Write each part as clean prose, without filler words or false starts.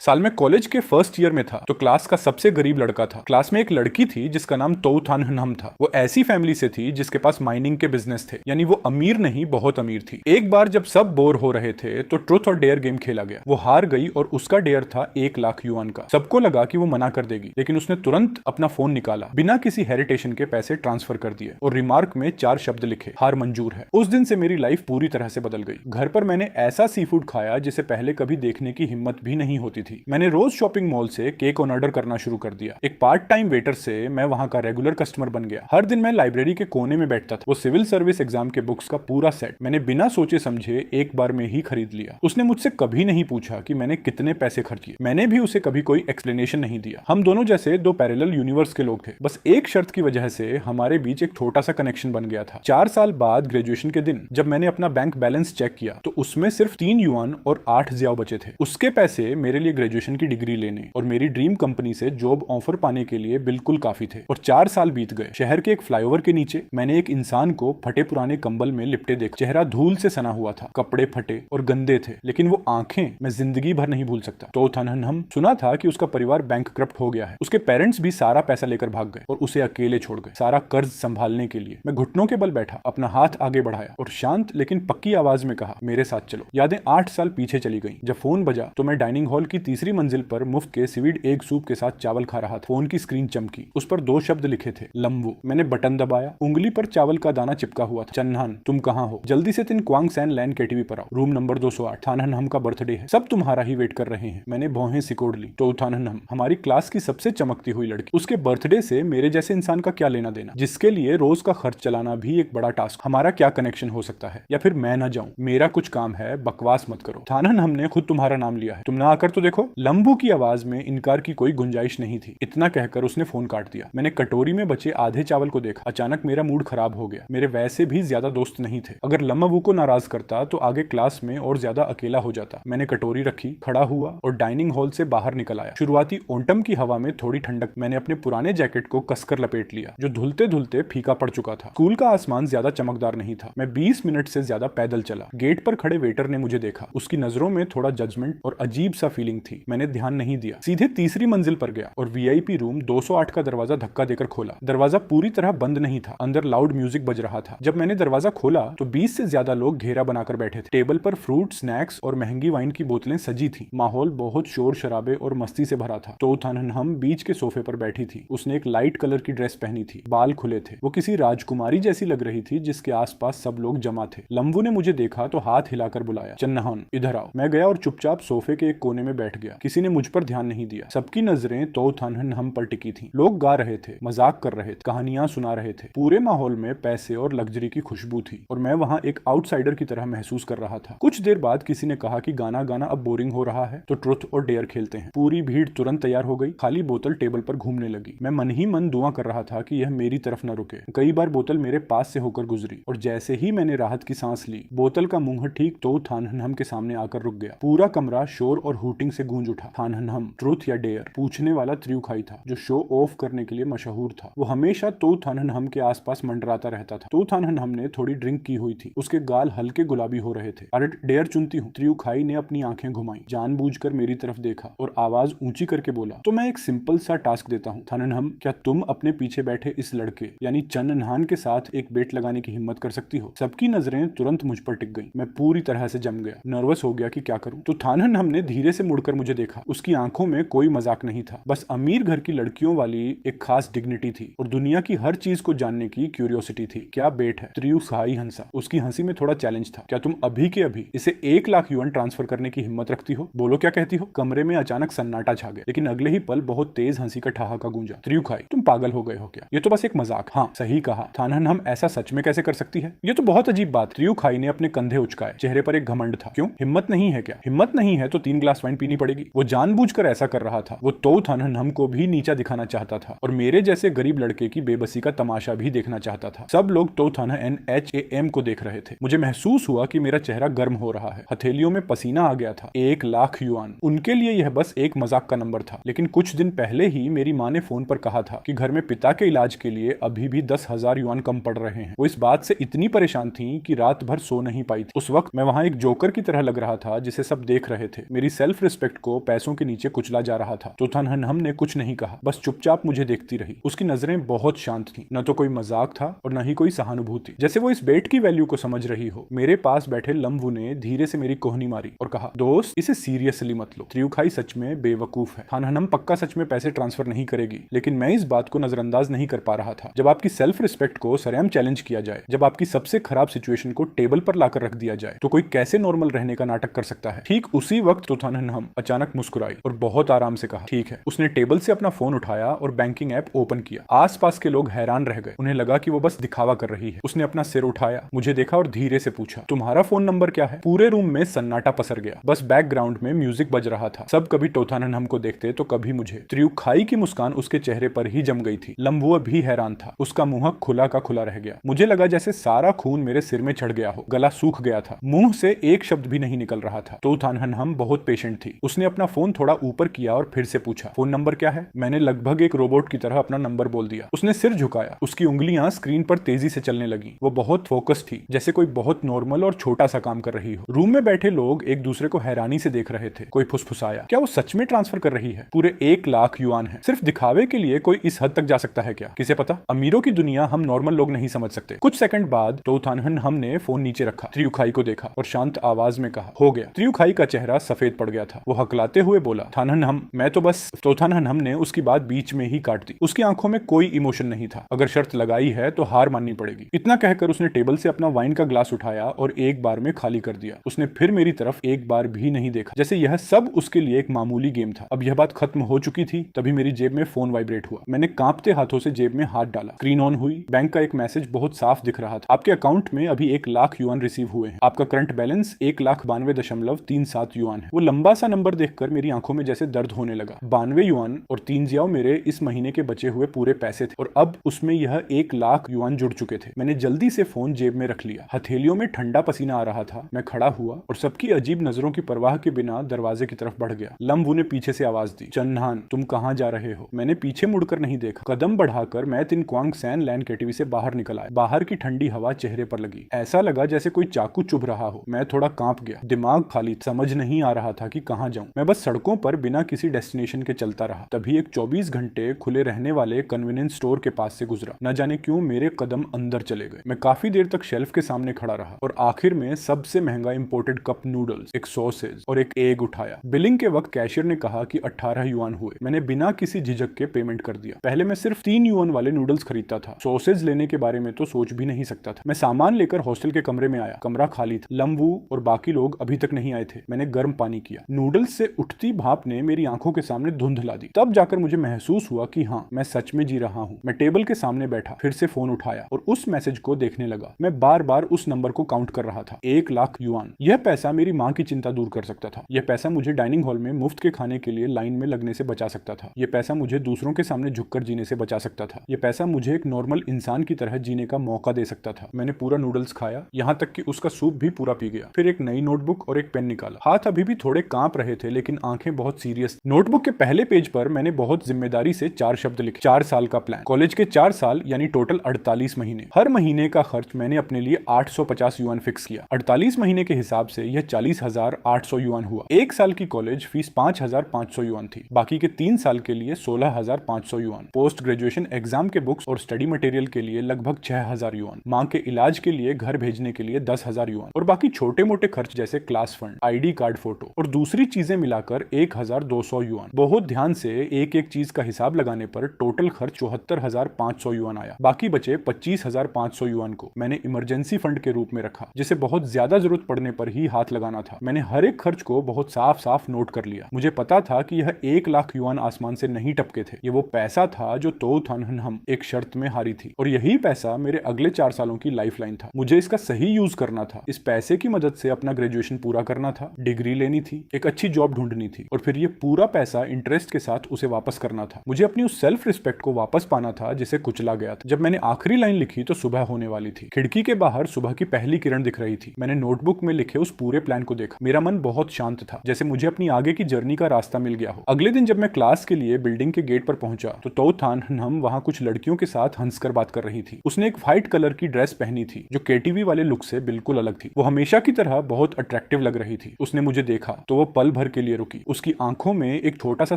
साल में कॉलेज के फर्स्ट ईयर में था तो क्लास का सबसे गरीब लड़का था। क्लास में एक लड़की थी जिसका नाम तोउथानहनम था। वो ऐसी फैमिली से थी जिसके पास माइनिंग के बिजनेस थे, यानी वो अमीर नहीं बहुत अमीर थी। एक बार जब सब बोर हो रहे थे तो ट्रुथ और डेयर गेम खेला गया। वो हार गई और उसका डेयर था 1 लाख युआन का। सबको लगा कि वो मना कर देगी, लेकिन उसने तुरंत अपना फोन निकाला, बिना किसी हेरिटेशन के पैसे ट्रांसफर कर दिए और रिमार्क में 4 शब्द लिखे, हार मंजूर है। उस दिन से मेरी लाइफ पूरी तरह से बदल गई। घर पर मैंने ऐसा सी फूड खाया जिसे पहले कभी देखने की हिम्मत भी नहीं होती थी। मैंने रोज शॉपिंग मॉल से केक ऑन ऑर्डर करना शुरू कर दिया। एक पार्ट टाइम वेटर से मैं वहां का रेगुलर कस्टमर बन गया। हर दिन मैं लाइब्रेरी के कोने में बैठता था। वो सिविल सर्विस एग्जाम के बुक्स का पूरा सेट मैंने बिना सोचे समझे एक बार में ही खरीद लिया। उसने मुझसे कभी नहीं पूछा कि मैंने कितने पैसे खर्च किए। मैंने भी उसे कभी कोई एक्सप्लेनेशन नहीं दिया। हम दोनों जैसे दो पैरेलल यूनिवर्स के लोग थे। बस एक शर्त की वजह से हमारे बीच एक छोटा सा कनेक्शन बन गया था। 4 साल बाद ग्रेजुएशन के दिन जब मैंने अपना बैंक बैलेंस चेक किया तो उसमें सिर्फ 3 युआन और 8 ज़ियाओ बचे थे। उसके पैसे मेरे लिए ग्रेजुएशन की डिग्री लेने और मेरी ड्रीम कंपनी से जॉब ऑफर पाने के लिए बिल्कुल काफी थे। और 4 साल बीत गए। शहर के एक फ्लाईओवर के नीचे मैंने एक इंसान को फटे पुराने कंबल में लिपटे देखा। चेहरा धूल से सना हुआ था, कपड़े फटे और गंदे थे, लेकिन वो आंखें मैं जिंदगी भर नहीं भूल सकता। तोउथानहनम सुना था कि उसका परिवार बैंक करप्ट हो गया है। उसके पेरेंट्स भी सारा पैसा लेकर भाग गए और उसे अकेले छोड़ गए, सारा कर्ज संभालने के लिए। मैं घुटनों के बल बैठा, अपना हाथ आगे बढ़ाया और शांत लेकिन पक्की आवाज में कहा, मेरे साथ चलो। यादें 8 साल पीछे चली गई। जब फोन बजा तो मैं डाइनिंग हॉल की तीसरी मंजिल पर मुफ्त के सीवीड एग सूप के साथ चावल खा रहा था। फोन की स्क्रीन चमकी, उस पर 2 शब्द लिखे थे, लम्बू। मैंने बटन दबाया, उंगली पर चावल का दाना चिपका हुआ था। चन्हान, तुम कहाँ हो? जल्दी से तिन क्वांग सैन लैंड केटीवी पर आओ, रूम नंबर 208। थानहनम का बर्थडे है, सब तुम्हारा ही वेट कर रहे हैं। मैंने भौहें सिकोड़ ली। तो थानहनम हमारी क्लास की सबसे चमकती हुई लड़की, उसके बर्थडे से मेरे जैसे इंसान का क्या लेना देना, जिसके लिए रोज का खर्च चलाना भी एक बड़ा टास्क। हमारा क्या कनेक्शन हो सकता है? या फिर मैं ना जाऊं, मेरा कुछ काम है, बकवास मत करो। थानहनम ने खुद तुम्हारा नाम लिया है, तुम ना आकर तो देखो। लंबू की आवाज में इनकार की कोई गुंजाइश नहीं थी। इतना कहकर उसने फोन काट दिया। मैंने कटोरी में बचे आधे चावल को देखा। अचानक मेरा मूड खराब हो गया। मेरे वैसे भी ज्यादा दोस्त नहीं थे। अगर लम्बू को नाराज करता तो आगे क्लास में और ज्यादा अकेला हो जाता। मैंने कटोरी रखी, खड़ा हुआ और डाइनिंग हॉल से बाहर निकल आया। शुरुआती ओंटम की हवा में थोड़ी ठंडक। मैंने अपने पुराने जैकेट को कसकर लपेट लिया जो धुलते धुलते फीका पड़ चुका था। स्कूल का आसमान ज्यादा चमकदार नहीं था। मैं 20 मिनट से ज्यादा पैदल चला। गेट पर खड़े वेटर ने मुझे देखा। उसकी नजरों में थोड़ा जजमेंट और अजीब सा फीलिंग थी। मैंने ध्यान नहीं दिया। सीधे तीसरी मंजिल पर गया और वीआईपी रूम 208 का दरवाजा धक्का देकर खोला। दरवाजा पूरी तरह बंद नहीं था। अंदर लाउड म्यूजिक बज रहा था। जब मैंने दरवाजा खोला तो 20 से ज्यादा लोग घेरा बनाकर बैठे थे। टेबल पर फ्रूट, स्नैक्स और महंगी वाइन की बोतलें सजी थी। माहौल बहुत शोर शराबे और मस्ती से भरा था। तोउथानहनम बीच के सोफे पर बैठी थी। उसने एक लाइट कलर की ड्रेस पहनी थी, बाल खुले थे। वो किसी राजकुमारी जैसी लग रही थी जिसके आसपास सब लोग जमा थे। लंबू ने मुझे देखा तो हाथ हिलाकर बुलाया, चन्नाहन इधर आओ। मैं गया और चुपचाप सोफे के एक कोने में बैठ गया। किसी ने मुझ पर ध्यान नहीं दिया। सबकी नजरें तोउथानहनम पर टिकी थी। लोग गा रहे थे, मजाक कर रहे थे, कहानियां सुना रहे थे। पूरे माहौल में पैसे और लग्जरी की खुशबू थी और मैं वहां एक आउटसाइडर की तरह महसूस कर रहा था। कुछ देर बाद किसी ने कहा कि गाना गाना अब बोरिंग हो रहा है तो ट्रुथ और डेयर खेलते हैं। पूरी भीड़ तुरंत तैयार हो गई। खाली बोतल टेबल पर घूमने लगी। मैं मन ही मन दुआ कर रहा था कि यह मेरी तरफ न रुके। कई बार बोतल मेरे पास से होकर गुजरी और जैसे ही मैंने राहत की सांस ली, बोतल का मुंह ठीक तोउथानहनम के सामने आकर रुक गया। पूरा कमरा शोर और हूटिंग से गूंज उठा। थानहनम, ट्रुथ या डेयर? पूछने वाला त्रियुखाई था जो शो ऑफ करने के लिए मशहूर था। वो हमेशा तोउथानहनम के आसपास मंडराता रहता था। तोउथानहनम ने थोड़ी ड्रिंक की हुई थी। उसके गाल हल्के गुलाबी हो रहे थे। अरे डेयर चुनती हूँ। त्रियुखाई ने अपनी आंखें घुमाई, जानबूझकर मेरी तरफ देखा और आवाज ऊंची करके बोला, तो मैं एक सिंपल सा टास्क देता हूँ। थानहनम, क्या तुम अपने पीछे बैठे इस लड़के यानी चन्नहान के साथ एक बेट लगाने की हिम्मत कर सकती हो? सबकी नजरें तुरंत मुझ पर टिक गई। मैं पूरी तरह से जम गया, नर्वस हो गया कि क्या करूं। तो थानहनम ने धीरे से मुड़कर मुझे देखा। उसकी आंखों में कोई मजाक नहीं था, बस अमीर घर की लड़कियों वाली एक खास डिग्निटी थी और दुनिया की हर चीज को जानने की क्यूरियोसिटी थी। क्या बेट है? त्रियुखाई हंसा। उसकी हंसी में थोड़ा चैलेंज था। क्या तुम अभी के अभी इसे 1 लाख युआन ट्रांसफर करने की हिम्मत रखती हो? बोलो क्या कहती हो? कमरे में अचानक सन्नाटा छा गया, लेकिन अगले ही पल बहुत तेज हंसी का ठहाका गूंजा। त्रियुखाई, तुम पागल हो गए हो क्या? ये तो बस एक मजाक। हाँ, सही कहा। थानहनम ऐसा सच में कैसे कर सकती है? ये तो बहुत अजीब बात। त्रियुखाई ने अपने कंधे उचकाए। चेहरे पर एक घमंड था। क्यों? हिम्मत नहीं है क्या? हिम्मत नहीं है तो 3 ग्लास वाइन पीनी पड़ेगी। वो जानबूझकर ऐसा कर रहा था। वो तोउथानहनम को भी नीचा दिखाना चाहता था और मेरे जैसे गरीब लड़के की बेबसी का तमाशा भी देखना चाहता था। सब लोग तोउथानहनम को देख रहे थे। मुझे महसूस हुआ कि मेरा चेहरा गर्म हो रहा है। हथेलियों में पसीना आ गया था। 1 लाख युआन, उनके लिए यह बस एक मजाक का नंबर था। लेकिन कुछ दिन पहले ही मेरी माँ ने फोन पर कहा था कि घर में पिता के इलाज के लिए अभी भी 10,000 युआन कम पड़ रहे हैं। वो इस बात से इतनी परेशान थी कि रात भर सो नहीं पाई थी। उस वक्त मैं वहां एक जोकर की तरह लग रहा था जिसे सब देख रहे थे। मेरी सेल्फ रिस्पेक्ट रिस्पेक्ट को पैसों के नीचे कुचला जा रहा था। तोथानहनहम ने कुछ नहीं कहा, बस चुपचाप मुझे देखती रही। उसकी नजरें बहुत शांत थीं, न तो कोई मजाक था और न ही कोई सहानुभूति, जैसे वो इस बेट की वैल्यू को समझ रही हो। मेरे पास बैठे लम्बू ने धीरे से मेरी कोहनी मारी और कहा, दोस्त इसे सीरियसली मत लो, त्रियुखाई सच में बेवकूफ है। थानहनम पक्का सच में पैसे ट्रांसफर नहीं करेगी, लेकिन मैं इस बात को नजरअंदाज नहीं कर पा रहा था। जब आपकी सेल्फ रिस्पेक्ट को सरेआम चैलेंज किया जाए, जब आपकी सबसे खराब सिचुएशन को टेबल पर लाकर रख दिया जाए, तो कोई कैसे नॉर्मल रहने का नाटक कर सकता है। ठीक उसी वक्त तोथानहनहम अचानक मुस्कुराई और बहुत आराम से कहा, ठीक है। उसने टेबल से अपना फोन उठाया और बैंकिंग ऐप ओपन किया। आसपास के लोग हैरान रह गए, उन्हें लगा कि वो बस दिखावा कर रही है। उसने अपना सिर उठाया, मुझे देखा और धीरे से पूछा, तुम्हारा फोन नंबर क्या है? पूरे रूम में सन्नाटा पसर गया, बस बैकग्राउंड में म्यूजिक बज रहा था। सब कभी तोथानहनहम को देखते तो कभी मुझे। त्रियुखाई की मुस्कान उसके चेहरे पर ही जम गई थी। लम्बुआ भी हैरान था, उसका मुंह खुला का खुला रह गया। मुझे लगा जैसे सारा खून मेरे सिर में चढ़ गया हो, गला सूख गया था, मुंह से एक शब्द भी नहीं निकल रहा था। तोथानहनहम बहुत पेशेंट थी। उसने अपना फोन थोड़ा ऊपर किया और फिर से पूछा, फोन नंबर क्या है? मैंने लगभग एक रोबोट की तरह अपना नंबर बोल दिया। उसने सिर झुकाया, उसकी उंगलियां स्क्रीन पर तेजी से चलने लगी। वो बहुत फोकस थी, जैसे कोई बहुत नॉर्मल और छोटा सा काम कर रही हो। रूम में बैठे लोग एक दूसरे को हैरानी से देख रहे थे। कोई फुसफुसाया, क्या वो सच में ट्रांसफर कर रही है? पूरे 1 लाख युआन है। सिर्फ दिखावे के लिए कोई इस हद तक जा सकता है क्या? किसे पता। अमीरों की दुनिया हम नॉर्मल लोग नहीं समझ सकते। कुछ सेकंड बाद तोथानहनहम ने फोन नीचे रखा, त्रियुखाई को देखा और शांत आवाज में कहा, हो गया। त्रियुखाई का चेहरा सफेद पड़ गया था। वो हकलाते हुए बोला, थानहनहम मैं तो बस। तोथानहनहम ने उसकी बात बीच में ही काट दी। उसकी आंखों में कोई इमोशन नहीं था। अगर शर्त लगाई है तो हार माननी पड़ेगी। इतना कहकर उसने टेबल से अपना वाइन का ग्लास उठाया और एक बार में खाली कर दिया। उसने फिर मेरी तरफ एक बार भी नहीं देखा, जैसे यह सब उसके लिए एक मामूली गेम था। अब यह बात खत्म हो चुकी थी, तभी मेरी जेब में फोन वाइब्रेट हुआ। मैंने कांपते हाथों से जेब में हाथ डाला। स्क्रीन ऑन हुई। बैंक का एक मैसेज बहुत साफ दिख रहा था, आपके अकाउंट में अभी 1 लाख युआन रिसीव हुए हैं। आपका करंट बैलेंस 1,92.37 युआन है। वो लंबा सा नंबर देखकर मेरी आंखों में जैसे दर्द होने लगा। 92 युआन और 3 जियाओ मेरे इस महीने के बचे हुए पूरे पैसे थे, और अब उसमें यह 1 लाख युआन जुड़ चुके थे। मैंने जल्दी से फोन जेब में रख लिया। हथेलियों में ठंडा पसीना आ रहा था। मैं खड़ा हुआ और सबकी अजीब नजरों की परवाह के बिना दरवाजे की तरफ बढ़ गया। लम्बू ने पीछे से आवाज दी, चन्हान तुम कहां जा रहे हो? मैंने पीछे मुड़कर नहीं देखा। कदम बढ़ाकर मैं तिन क्वांग सैन लैंड केटीवी से बाहर निकल आया। बाहर की ठंडी हवा चेहरे पर लगी। ऐसा लगा जैसे कोई चाकू चुभ रहा हो। मैं थोड़ा कांप गया। दिमाग खाली, समझ नहीं आ रहा था कि कहां जाऊं। मैं बस सड़कों पर बिना किसी डेस्टिनेशन के चलता रहा। तभी एक 24 घंटे खुले रहने वाले कन्वीनियंस स्टोर के पास से गुजरा। न जाने क्यों मेरे कदम अंदर चले गए। मैं काफी देर तक शेल्फ के सामने खड़ा रहा और आखिर में सबसे महंगा इंपोर्टेड कप नूडल्स, एक सॉसेज और एक एग उठाया। बिलिंग के वक्त कैशियर ने कहा कि 18 युआन हुए। मैंने बिना किसी झिझक के पेमेंट कर दिया। पहले मैं सिर्फ 3 युआन वाले नूडल्स खरीदता था। सॉसेज लेने के बारे में तो सोच भी नहीं सकता था। मैं सामान लेकर हॉस्टल के कमरे में आया। कमरा खाली था। लम्बू और बाकी लोग अभी तक नहीं आए थे। मैंने गर्म पानी किया। नूडल्स से उठती भाप ने मेरी आंखों के सामने धुंध ला दी। तब जाकर मुझे महसूस हुआ कि हाँ, मैं सच में जी रहा हूँ। मैं टेबल के सामने बैठा, फिर से फोन उठाया और उस मैसेज को देखने लगा। मैं बार बार उस नंबर को काउंट कर रहा था। 1 लाख युआन। यह पैसा मेरी माँ की चिंता दूर कर सकता था। यह पैसा मुझे डाइनिंग हॉल में मुफ्त के खाने के लिए लाइन में लगने से बचा सकता था। यह पैसा मुझे दूसरों के सामने झुककर जीने से बचा सकता था। यह पैसा मुझे एक नॉर्मल इंसान की तरह जीने का मौका दे सकता था। मैंने पूरा नूडल्स खाया, यहाँ तक कि उसका सूप भी पूरा पी गया। फिर एक नई नोटबुक और एक पेन निकाला। हाथ अभी भी थोड़े कांप रहे थे, लेकिन आंखें बहुत सीरियस। नोटबुक के पहले पेज पर मैंने बहुत जिम्मेदारी से 4 शब्द लिखे। 4 साल का प्लान। कॉलेज के 4 साल यानी टोटल 48 महीने। हर महीने का खर्च मैंने अपने लिए 850 युआन फिक्स किया। 48 महीने के हिसाब से यह 40,800 युआन हुआ। 1 साल की कॉलेज फीस 5,500 युआन थी। बाकी के 3 साल के लिए 16,500 युआन। पोस्ट ग्रेजुएशन एग्जाम के बुक्स और स्टडी मटेरियल के लिए लगभग 6,000 युआन। मां के इलाज के लिए घर भेजने के लिए 10,000 युआन और बाकी छोटे मोटे खर्च जैसे class fund, ID card photo और दूसरी चीजें मिलाकर 1,200 युआन। बहुत ध्यान से एक एक चीज का हिसाब लगाने पर टोटल खर्च 74,500 युआन आया। बाकी बचे 25,500 युआन को मैंने इमरजेंसी फंड के रूप में रखा, जिसे बहुत ज्यादा जरूरत पड़ने पर ही हाथ लगाना था। मैंने हर एक खर्च को बहुत साफ साफ नोट कर लिया। मुझे पता था कि यह 1 लाख युआन आसमान से नहीं टपके थे। ये वो पैसा था जो तोथानहनहम एक शर्त में हारी थी, और यही पैसा मेरे अगले 4 सालों की लाइफलाइन था। मुझे इसका सही यूज करना था। इस पैसे की मदद से अपना ग्रेजुएशन पूरा करना था, डिग्री लेनी थी, एक अच्छी जॉब ढूंढनी थी, और फिर ये पूरा पैसा इंटरेस्ट के साथ उसे वापस करना था। मुझे अपनी उस सेल्फ रिस्पेक्ट को वापस पाना था जिसे कुचला गया था। जब मैंने आखिरी लाइन लिखी तो सुबह होने वाली थी। खिड़की के बाहर सुबह की पहली किरण दिख रही थी। मैंने नोटबुक में लिखे उस पूरे प्लान को देखा। मेरा मन बहुत शांत था, जैसे मुझे अपनी आगे की जर्नी का रास्ता मिल गया हो। अगले दिन जब मैं क्लास के लिए बिल्डिंग के गेट पर पहुंचा तो तोथानहनहम वहां कुछ लड़कियों के साथ हंसकर बात कर रही थी। उसने एक व्हाइट कलर की ड्रेस पहनी थी जो केटीवी वाले लुक से बिल्कुल अलग थी। वो हमेशा की तरह बहुत अट्रैक्टिव लग रही थी। उसने मुझे देखा तो वो पल भर के लिए रुकी। उसकी आंखों में एक छोटा सा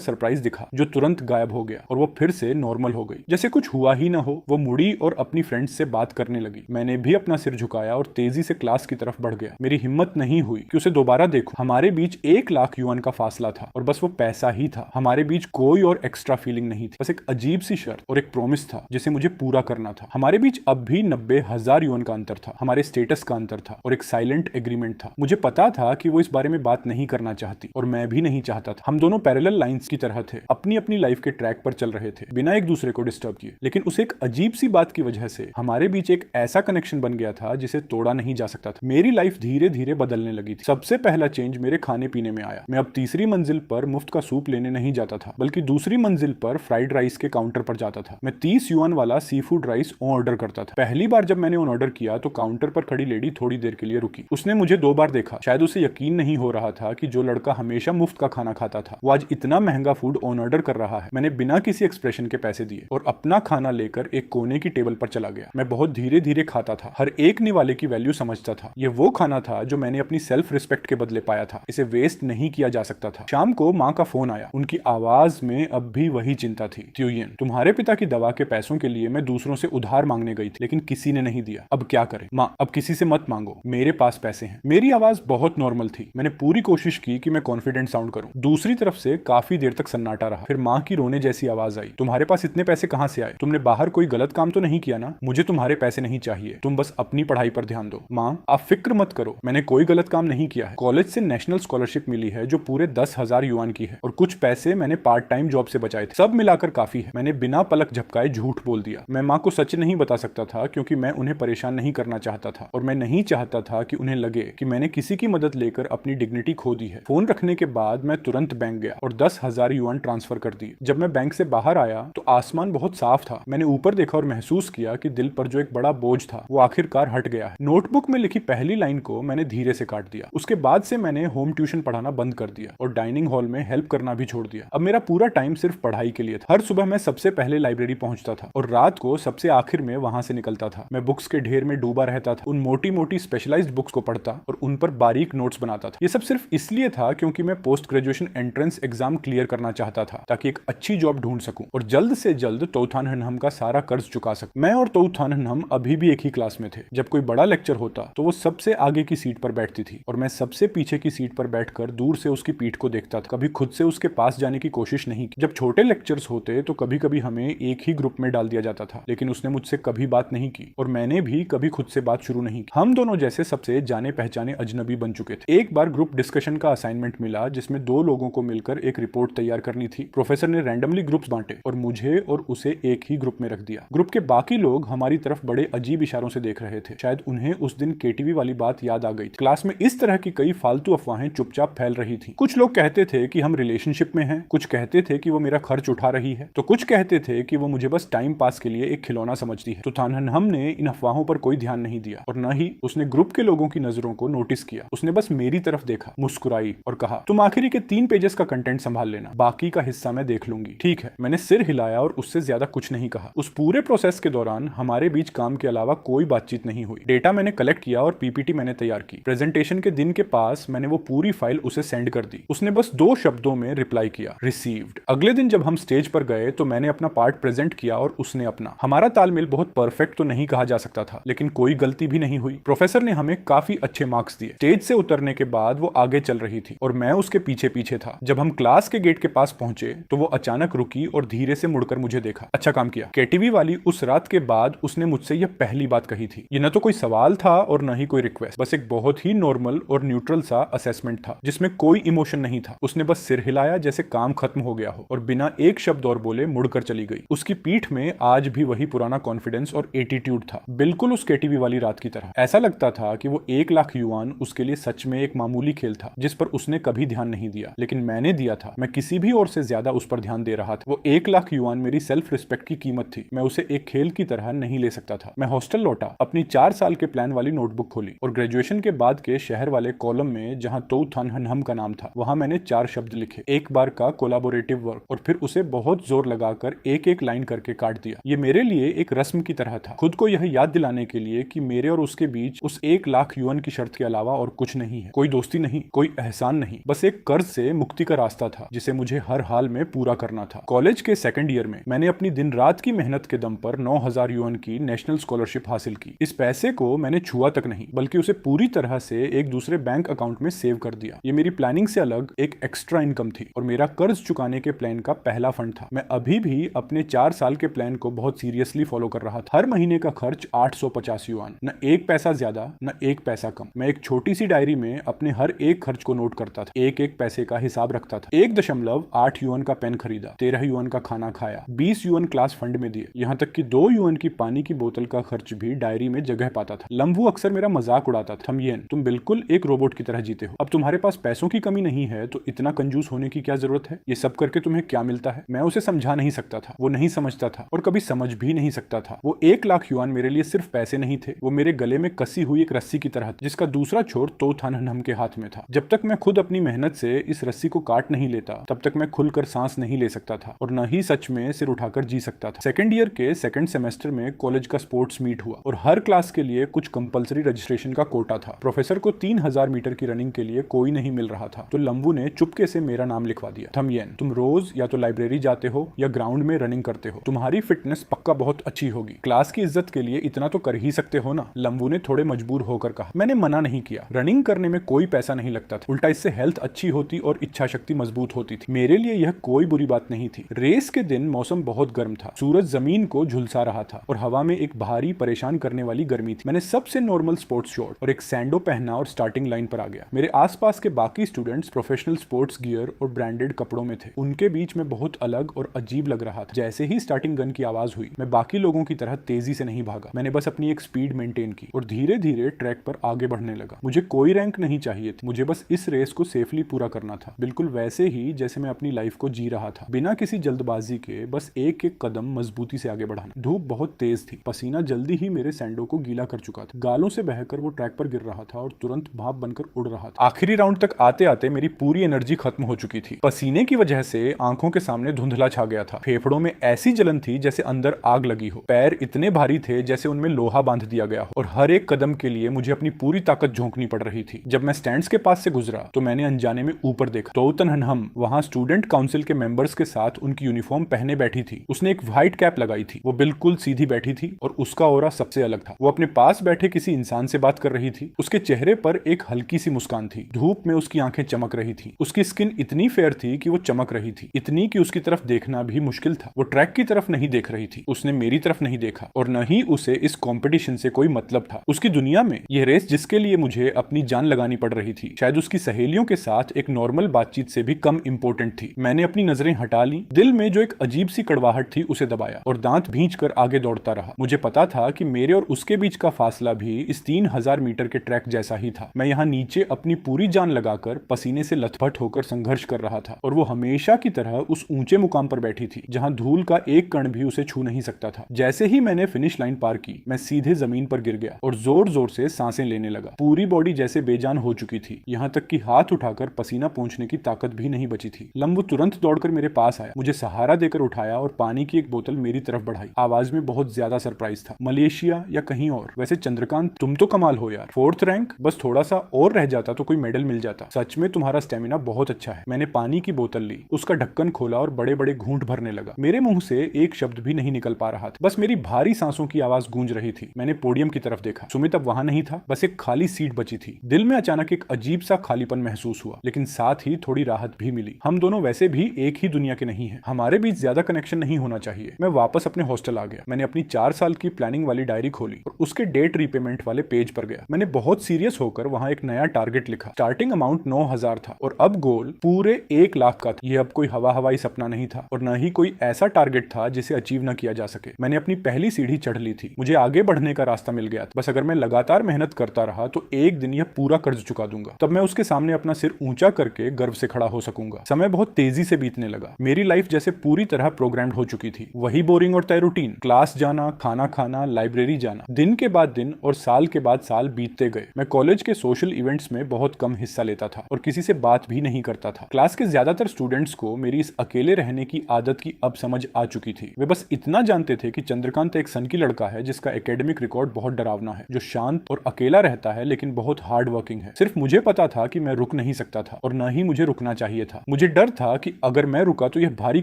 सरप्राइज दिखा जो तुरंत गायब हो गया और वो फिर से नॉर्मल हो गई, जैसे कुछ हुआ ही ना हो। वो मुड़ी और अपनी फ्रेंड्स से बात करने लगी। मैंने भी अपना सिर झुकाया और तेजी से क्लास की तरफ बढ़ गया। मेरी हिम्मत नहीं हुई कि उसे दोबारा देखूं। हमारे बीच 1 लाख युआन का फासला था और बस वो पैसा ही था। हमारे बीच कोई और एक्स्ट्रा फीलिंग नहीं थी, बस एक अजीब सी शर्त और एक प्रॉमिस था जिसे मुझे पूरा करना था। हमारे बीच अब भी 90,000 युआन का अंतर था, हमारे स्टेटस का अंतर था और एक साइलेंट एग्रीमेंट था। मुझे पता था कि वो इस बारे में बात नहीं करना चाहती और मैं भी नहीं चाहता था। हम दोनों पैरेलल लाइंस की तरह थे, अपनी अपनी लाइफ के ट्रैक पर चल रहे थे बिना एक दूसरे को डिस्टर्ब किए। लेकिन उस एक अजीब सी बात की वजह से हमारे बीच एक ऐसा कनेक्शन बन गया था जिसे तोड़ा नहीं जा सकता था। मेरी लाइफ धीरे धीरे बदलने लगी थी। सबसे पहला चेंज मेरे खाने पीने में आया। मैं अब तीसरी मंजिल पर मुफ्त का सूप लेने नहीं जाता था, बल्कि दूसरी मंजिल पर फ्राइड राइस के काउंटर पर जाता था। मैं 30 युआन वाला सी फूड राइस ऑर्डर करता था। पहली बार जब मैंने ऑर्डर किया तो काउंटर पर खड़ी लेडी थोड़ी देर के लिए रुकी। उसने मुझे 2 बार देखा। शायद उसे यकीन नहीं हो रहा था कि जो लड़का हमेशा मुफ्त का खाना खाता था वो आज इतना महंगा फूड ऑर्डर कर रहा है। मैंने बिना किसी एक्सप्रेशन के पैसे दिए और अपना खाना लेकर एक कोने की टेबल पर चला गया। मैं बहुत धीरे धीरे खाता था, हर एक निवाले की वैल्यू समझता था। ये वो खाना था जो मैंने अपनी सेल्फ रिस्पेक्ट के बदले पाया था। इसे वेस्ट नहीं किया जा सकता था। शाम को माँ का फोन आया। उनकी आवाज में अब भी वही चिंता थी। त्युयिन, तुम्हारे पिता की दवा के पैसों के लिए मैं दूसरों से उधार मांगने गई थी, लेकिन किसी ने नहीं दिया। अब क्या करें? माँ, अब किसी से मत मांगो, मेरे पास पैसे हैं। मेरी आवाज बहुत नॉर्मल थी। मैंने पूरी कोशिश की कि मैं कॉन्फिडेंट साउंड करूं। दूसरी तरफ से काफी देर तक सन्नाटा रहा। फिर माँ की रोने जैसी आवाज आई। तुम्हारे पास इतने पैसे कहां से आए? तुमने बाहर कोई गलत काम तो नहीं किया ना? मुझे तुम्हारे पैसे नहीं चाहिए, तुम बस अपनी पढ़ाई पर ध्यान दो। माँ, आप फिक्र मत करो, मैंने कोई गलत काम नहीं किया है। कॉलेज से नेशनल स्कॉलरशिप मिली है जो पूरे 10,000 युआन की है और कुछ पैसे मैंने पार्ट टाइम जॉब से बचाए थे। सब मिलाकर काफी है। मैंने बिना पलक झपकाए झूठ बोल दिया। मैं माँ को सच नहीं बता सकता था क्योंकि मैं उन्हें परेशान नहीं करना चाहता था और मैं नहीं चाहता था कि उन्हें लगे कि मैंने किसी की मदद लेकर अपनी डिग्निटी खो दी है। फोन रखने के बाद मैं तुरंत बैंक गया और 10,000 युआन ट्रांसफर कर दिए। जब मैं बैंक से बाहर आया तो आसमान बहुत साफ था। मैंने ऊपर देखा और महसूस किया कि दिल पर जो एक बड़ा बोझ था वो आखिरकार हट गया है। नोटबुक में लिखी पहली लाइन को मैंने धीरे से काट दिया। उसके बाद से मैंने होम ट्यूशन पढ़ाना बंद कर दिया और डाइनिंग हॉल में हेल्प करना भी छोड़ दिया। अब मेरा पूरा टाइम सिर्फ पढ़ाई के लिए था। हर सुबह मैं सबसे पहले लाइब्रेरी पहुंचता था और रात को सबसे आखिर में वहां से निकलता था। मैं बुक्स के ढेर में डूबा रहता था, उन मोटी मोटी स्पेशलाइज्ड बुक्स को पढ़ता और उन पर बारीक नोट्स बनाता था। ये सब सिर्फ इसलिए था क्योंकि मैं post graduation entrance exam clear करना चाहता था ताकि एक अच्छी जॉब ढूंढ सकूं और जल्द से जल्द तोउथान हनहम का सारा कर्ज चुका सकूं। मैं और तोउथान हनहम अभी भी एक ही क्लास में थे। जब कोई बड़ा लेक्चर होता तो वो सबसे आगे की सीट पर बैठती थी और मैं सबसे पीछे की सीट पर बैठकर दूर से उसकी पीठ को देखता था। कभी खुद से उसके पास जाने की कोशिश नहीं की। जब छोटे लेक्चर्स होते तो कभी कभी हमें एक ही ग्रुप में डाल दिया जाता था, लेकिन उसने मुझसे कभी बात नहीं की और मैंने भी कभी खुद से बात शुरू नहीं की। हम दोनों जैसे सबसे जाने पहचाने अजनबी बन चुके थे। एक बार ग्रुप डिस्कशन का असाइनमेंट मिला जिसमें 2 लोगों को मिलकर एक रिपोर्ट तैयार करनी थी। प्रोफेसर ने रैंडमली ग्रुप्स बांटे और मुझे और उसे एक ही ग्रुप में रख दिया। ग्रुप के बाकी लोग हमारी तरफ बड़े अजीब इशारों से देख रहे थे। शायद उन्हें उस दिन केटीवी वाली बात याद आ गई। क्लास में इस तरह की कई फालतू अफवाहें चुपचाप फैल रही थी। कुछ लोग कहते थे कि हम रिलेशनशिप में हैं, कुछ कहते थे कि वो मेरा खर्च उठा रही है, तो कुछ कहते थे कि वो मुझे बस टाइम पास के लिए एक खिलौना समझती है। तो तानहनहम ने इन अफवाहों पर कोई ध्यान नहीं दिया और न ही उसने ग्रुप के लोगों की नजरों को नोटिस किया। उसने बस मेरी तरफ देखा, मुस्कुराई और कहा, तुम आखिरी के 3 पेजेस का कंटेंट संभाल लेना, बाकी का हिस्सा मैं देख लूंगी। ठीक है। मैंने सिर हिलाया और उससे ज्यादा कुछ नहीं कहा। उस पूरे प्रोसेस के दौरान हमारे बीच काम के अलावा कोई बातचीत नहीं हुई। डेटा मैंने कलेक्ट किया और पीपीटी मैंने तैयार की। प्रेजेंटेशन के दिन के पास मैंने वो पूरी फाइल उसे सेंड कर दी। उसने बस 2 शब्दों में रिप्लाई किया, रिसीव्ड। अगले दिन जब हम स्टेज पर गए तो मैंने अपना पार्ट प्रेजेंट किया और उसने अपना। हमारा तालमेल बहुत परफेक्ट तो नहीं कहा जा सकता था, लेकिन कोई गलती भी नहीं हुई। प्रोफेसर ने हमें काफी अच्छे मार्क्स दिए। स्टेज से उतरने के बाद वो आगे चल रही थी और मैं उसके पीछे पीछे था। जब हम क्लास के गेट के पास पहुंचे तो वो अचानक रुकी और धीरे से मुड़कर मुझे देखा। अच्छा काम किया। केटीवी वाली उस रात के बाद उसने मुझसे यह पहली बात कही थी। ये न तो कोई सवाल था और न ही कोई रिक्वेस्ट, बस एक बहुत ही नॉर्मल और न्यूट्रल सा असेसमेंट था जिसमें कोई इमोशन नहीं था। उसने बस सिर हिलाया जैसे काम खत्म हो गया हो और बिना एक शब्द और बोले मुड़कर चली गई। उसकी पीठ में आज भी वही पुराना कॉन्फिडेंस और एटीट्यूड था, बिल्कुल उस केटीवी वाली रात की तरह। ऐसा लगता था कि वो 1 लाख युआन उसके लिए सच में एक मामूली खेल था जिस पर उसने कभी ध्यान नहीं दिया, लेकिन मैंने दिया था। मैं किसी भी और से ज्यादा उस पर ध्यान दे रहा था। वो 1 लाख युआन मेरी सेल्फ रिस्पेक्ट की कीमत थी। मैं उसे एक खेल की तरह नहीं ले सकता था। मैं हॉस्टल लौटा, अपनी 4 साल के प्लान वाली नोटबुक खोली और ग्रेजुएशन के बाद के शहर वाले कॉलम में जहां तोउथान हनहम का नाम था वहां मैंने 4 शब्द लिखे, एक बार का कोलैबोरेटिव वर्क, और फिर उसे बहुत जोर लगाकर एक एक लाइन करके काट दिया। ये मेरे लिए एक रस्म की तरह था, खुद को यह याद दिलाने के लिए कि मेरे और उसके बीच उस 1 लाख युआन की शर्त के अलावा और कुछ नहीं है। कोई दोस्ती नहीं, कोई एहसान नहीं, नहीं, बस एक कर्ज से मुक्ति का रास्ता था जिसे मुझे हर हाल में पूरा करना था। कॉलेज के सेकंड ईयर में मैंने अपनी दिन रात की मेहनत के दम पर 9,000 युआन की नेशनल स्कॉलरशिप हासिल की। इस पैसे को मैंने छुआ तक नहीं, बल्कि उसे पूरी तरह से एक दूसरे बैंक अकाउंट में सेव कर दिया। ये मेरी प्लानिंग से अलग एक एक्स्ट्रा इनकम थी और मेरा कर्ज चुकाने के प्लान का पहला फंड था। मैं अभी भी अपने 4 साल के प्लान को बहुत सीरियसली फॉलो कर रहा था। हर महीने का खर्च 850 युआन, न एक पैसा ज्यादा न एक पैसा कम। मैं एक छोटी सी डायरी में अपने हर एक खर्च को नोट करता था, एक एक पैसे का हिसाब रखता था। 1.8 युआन का पेन खरीदा, 13 युआन का खाना खाया, 20 युआन क्लास फंड में दिए, यहाँ तक कि 2 युआन की पानी की बोतल का खर्च भी डायरी में जगह पाता था। लम्बू अक्सर मेरा मजाक उड़ाता था, थमयेन, तुम बिल्कुल एक रोबोट की तरह जीते हो। अब तुम्हारे पास पैसों की कमी नहीं है तो इतना कंजूस होने की क्या जरूरत है? ये सब करके तुम्हें क्या मिलता है? मैं उसे समझा नहीं सकता था, वो नहीं समझता था और कभी समझ भी नहीं सकता था। वो 1 लाख युआन मेरे लिए सिर्फ पैसे नहीं थे, वो मेरे गले में कसी हुई एक रस्सी की तरह, जिसका दूसरा छोर तो थानहनम के हाथ में था। जब तक मैं खुद अपनी मेहनत से इस रस्सी को काट नहीं लेता, तब तक मैं खुलकर सांस नहीं ले सकता था और न ही सच में सिर उठाकर जी सकता था। सेकंड ईयर के सेकंड सेमेस्टर में कॉलेज का स्पोर्ट्स मीट हुआ और हर क्लास के लिए कुछ कंपलसरी रजिस्ट्रेशन का कोटा था। प्रोफेसर को 3000 मीटर की रनिंग के लिए कोई नहीं मिल रहा था, तो लंबू ने चुपके से मेरा नाम लिखवा दिया। थमयेन, तुम रोज या तो लाइब्रेरी जाते हो या ग्राउंड में रनिंग करते हो, तुम्हारी फिटनेस पक्का बहुत अच्छी होगी, क्लास की इज्जत के लिए इतना तो कर ही सकते हो ना। लंबू ने थोड़े मजबूर होकर कहा। मैंने मना नहीं किया, रनिंग करने में कोई पैसा नहीं लगता था, उल्टा इससे हेल्थ अच्छी होती और इच्छा शक्ति मजबूत होती थी। मेरे लिए यह कोई बुरी बात नहीं थी। रेस के दिन मौसम बहुत गर्म था, सूरज जमीन को झुलसा रहा था और हवा में एक भारी परेशान करने वाली गर्मी थी। मैंने सबसे नॉर्मल स्पोर्ट्स शॉर्ट और एक सैंडो पहना और स्टार्टिंग लाइन पर आ गया। मेरे आसपास के बाकी स्टूडेंट्स प्रोफेशनल स्पोर्ट्स गियर और ब्रांडेड कपड़ों में थे, उनके बीच में बहुत अलग और अजीब लग रहा था। जैसे ही स्टार्टिंग गन की आवाज हुई, मैं बाकी लोगों की तरह तेजी से नहीं भागा, मैंने बस अपनी एक स्पीड मेंटेन की और धीरे धीरे ट्रैक पर आगे बढ़ने लगा। मुझे कोई रैंक नहीं चाहिए थी, मुझे बस इस रेस को सेफली पूरा करना था, बिल्कुल वैसे ही जैसे मैं अपनी लाइफ को जी रहा था, बिना किसी जल्दबाजी के, बस एक एक कदम मजबूती से आगे बढ़ाना। धूप बहुत तेज थी, पसीना जल्दी ही मेरे सैंडो को गीला कर चुका था, गालों से बहकर वो ट्रैक पर गिर रहा था और तुरंत भाप बनकर उड़ रहा था। आखिरी राउंड तक आते आते मेरी पूरी एनर्जी खत्म हो चुकी थी। पसीने की वजह से आंखों के सामने धुंधला छा गया था, फेफड़ों में ऐसी जलन थी जैसे अंदर आग लगी हो, पैर इतने भारी थे जैसे उनमें लोहा बांध दिया गया हो और हर एक कदम के लिए मुझे अपनी पूरी ताकत झोंकनी पड़ रही थी। जब मैं स्टैंड्स के पास से गुजरा तो मैंने अनजाने में ऊपर देखा। तोतनहनम वहां स्टूडेंट काउंसिल के मेंबर्स के साथ उनकी यूनिफॉर्म पहने बैठी थी। उसने एक व्हाइट कैप लगाई थी, वो बिल्कुल सीधी बैठी थी और उसका ऑरा सबसे अलग था। वो अपने पास बैठे किसी इंसान से बात कर रही थी, उसके चेहरे पर एक हल्की सी मुस्कान थी, धूप में उसकी आंखें चमक रही थी, उसकी स्किन इतनी फेयर थी कि वो चमक रही थी, इतनी कि उसकी तरफ देखना भी मुश्किल था। वो ट्रैक की तरफ नहीं देख रही थी, उसने मेरी तरफ नहीं देखा और न ही उसे इस कंपटीशन से कोई मतलब था। उसकी दुनिया में यह रेस जिसके लिए मुझे अपनी जान लगानी पड़ रही थी, शायद उसकी सहेलियों के साथ एक नॉर्मल बातचीत से भी कम इंपॉर्टेंट थी। मैंने अपनी नजरें हटा ली, दिल में जो एक अजीब सी कड़वाहट थी उसे दबाया और दांत भींच कर आगे दौड़ता रहा। मुझे पता था कि मेरे और उसके बीच का फासला भी इस 3000 मीटर के ट्रैक जैसा ही था। मैं यहाँ नीचे अपनी पूरी जान लगाकर पसीने से लथपथ होकर संघर्ष कर रहा था और वो हमेशा की तरह उस ऊंचे मुकाम पर बैठी थी जहां धूल का एक कण भी उसे छू नहीं सकता था। जैसे ही मैंने फिनिश लाइन पार की, मैं सीधे जमीन पर गिर गया और जोर जोर से सांसें लेने लगा। पूरी बॉडी जैसे बेजान हो चुकी थी, यहाँ तक कि हाथ उठाकर पसीना पोंछने की ताकत भी नहीं बची थी। लंबू तुरंत दौड़कर मेरे पास आया, मुझे सहारा देकर उठाया और पानी की एक बोतल मेरी तरफ बढ़ाई। आवाज में बहुत ज्यादा सरप्राइज था। मलेशिया या कहीं और? वैसे चंद्रकांत, तुम तो कमाल हो यार, 4th रैंक, बस थोड़ा सा और रह जाता तो कोई मेडल मिल जाता। सच में तुम्हारा स्टेमिना बहुत अच्छा है। मैंने पानी की बोतल ली, उसका ढक्कन खोला और बड़े बड़े घूंट भरने लगा। मेरे मुंह से एक शब्द भी नहीं निकल पा रहा था, बस मेरी भारी सांसों की आवाज गूंज रही थी। मैंने पोडियम की तरफ देखा, सुमित अब वहां नहीं था, बस एक खाली सीट बची थी। दिल में अचानक एक अजीब सा खालीपन महसूस हुआ, लेकिन साथ ही थोड़ी राहत भी मिली। हम दोनों वैसे भी एक ही दुनिया के नहीं हैं, हमारे बीच ज्यादा कनेक्शन नहीं होना चाहिए। मैं वापस अपने हॉस्टल आ गया। मैंने अपनी 4 साल की प्लानिंग वाली डायरी खोली और उसके डेट रीपेमेंट वाले पेज पर गया। मैंने बहुत सीरियस होकर वहां एक नया टारगेट लिखा। स्टार्टिंग अमाउंट 9000 था और अब गोल पूरे 1 लाख का था। यह अब कोई हवाई सपना नहीं था और न ही कोई ऐसा टारगेट था जिसे अचीव न किया जा सके। मैंने अपनी पहली सीढ़ी चढ़ ली थी, मुझे आगे बढ़ने का रास्ता मिल गया था। बस अगर मैं लगातार मेहनत करता रहा तो एक दिन यह पूरा कर्ज चुका दूंगा, तब मैं उसके सामने अपना सिर ऊंचा करके गर्व से खड़ा हो सकूंगा। समय बहुत तेजी से बीतने लगा। मेरी लाइफ जैसे पूरी तरह प्रोग्राम्ड हो चुकी थी। वही बोरिंग और तय रूटीन, क्लास जाना, खाना खाना, लाइब्रेरी जाना। दिन के बाद दिन और साल के बाद साल बीतते गए। मैं कॉलेज के सोशल इवेंट्स में बहुत कम हिस्सा लेता था और किसी से बात भी नहीं करता था। क्लास के ज्यादातर स्टूडेंट्स को मेरी इस अकेले रहने की आदत की अब समझ आ चुकी थी। वे बस इतना जानते थे कि चंद्रकांत एक सन की लड़का है जिसका एकेडमिक रिकॉर्ड बहुत डरावना है, जो शांत और अकेला रहता है लेकिन बहुत हार्ड वर्किंग है। सिर्फ मुझे पता था कि मैं रुक नहीं नहीं सकता था और न ही मुझे रुकना चाहिए था। मुझे डर था कि अगर मैं रुका तो यह भारी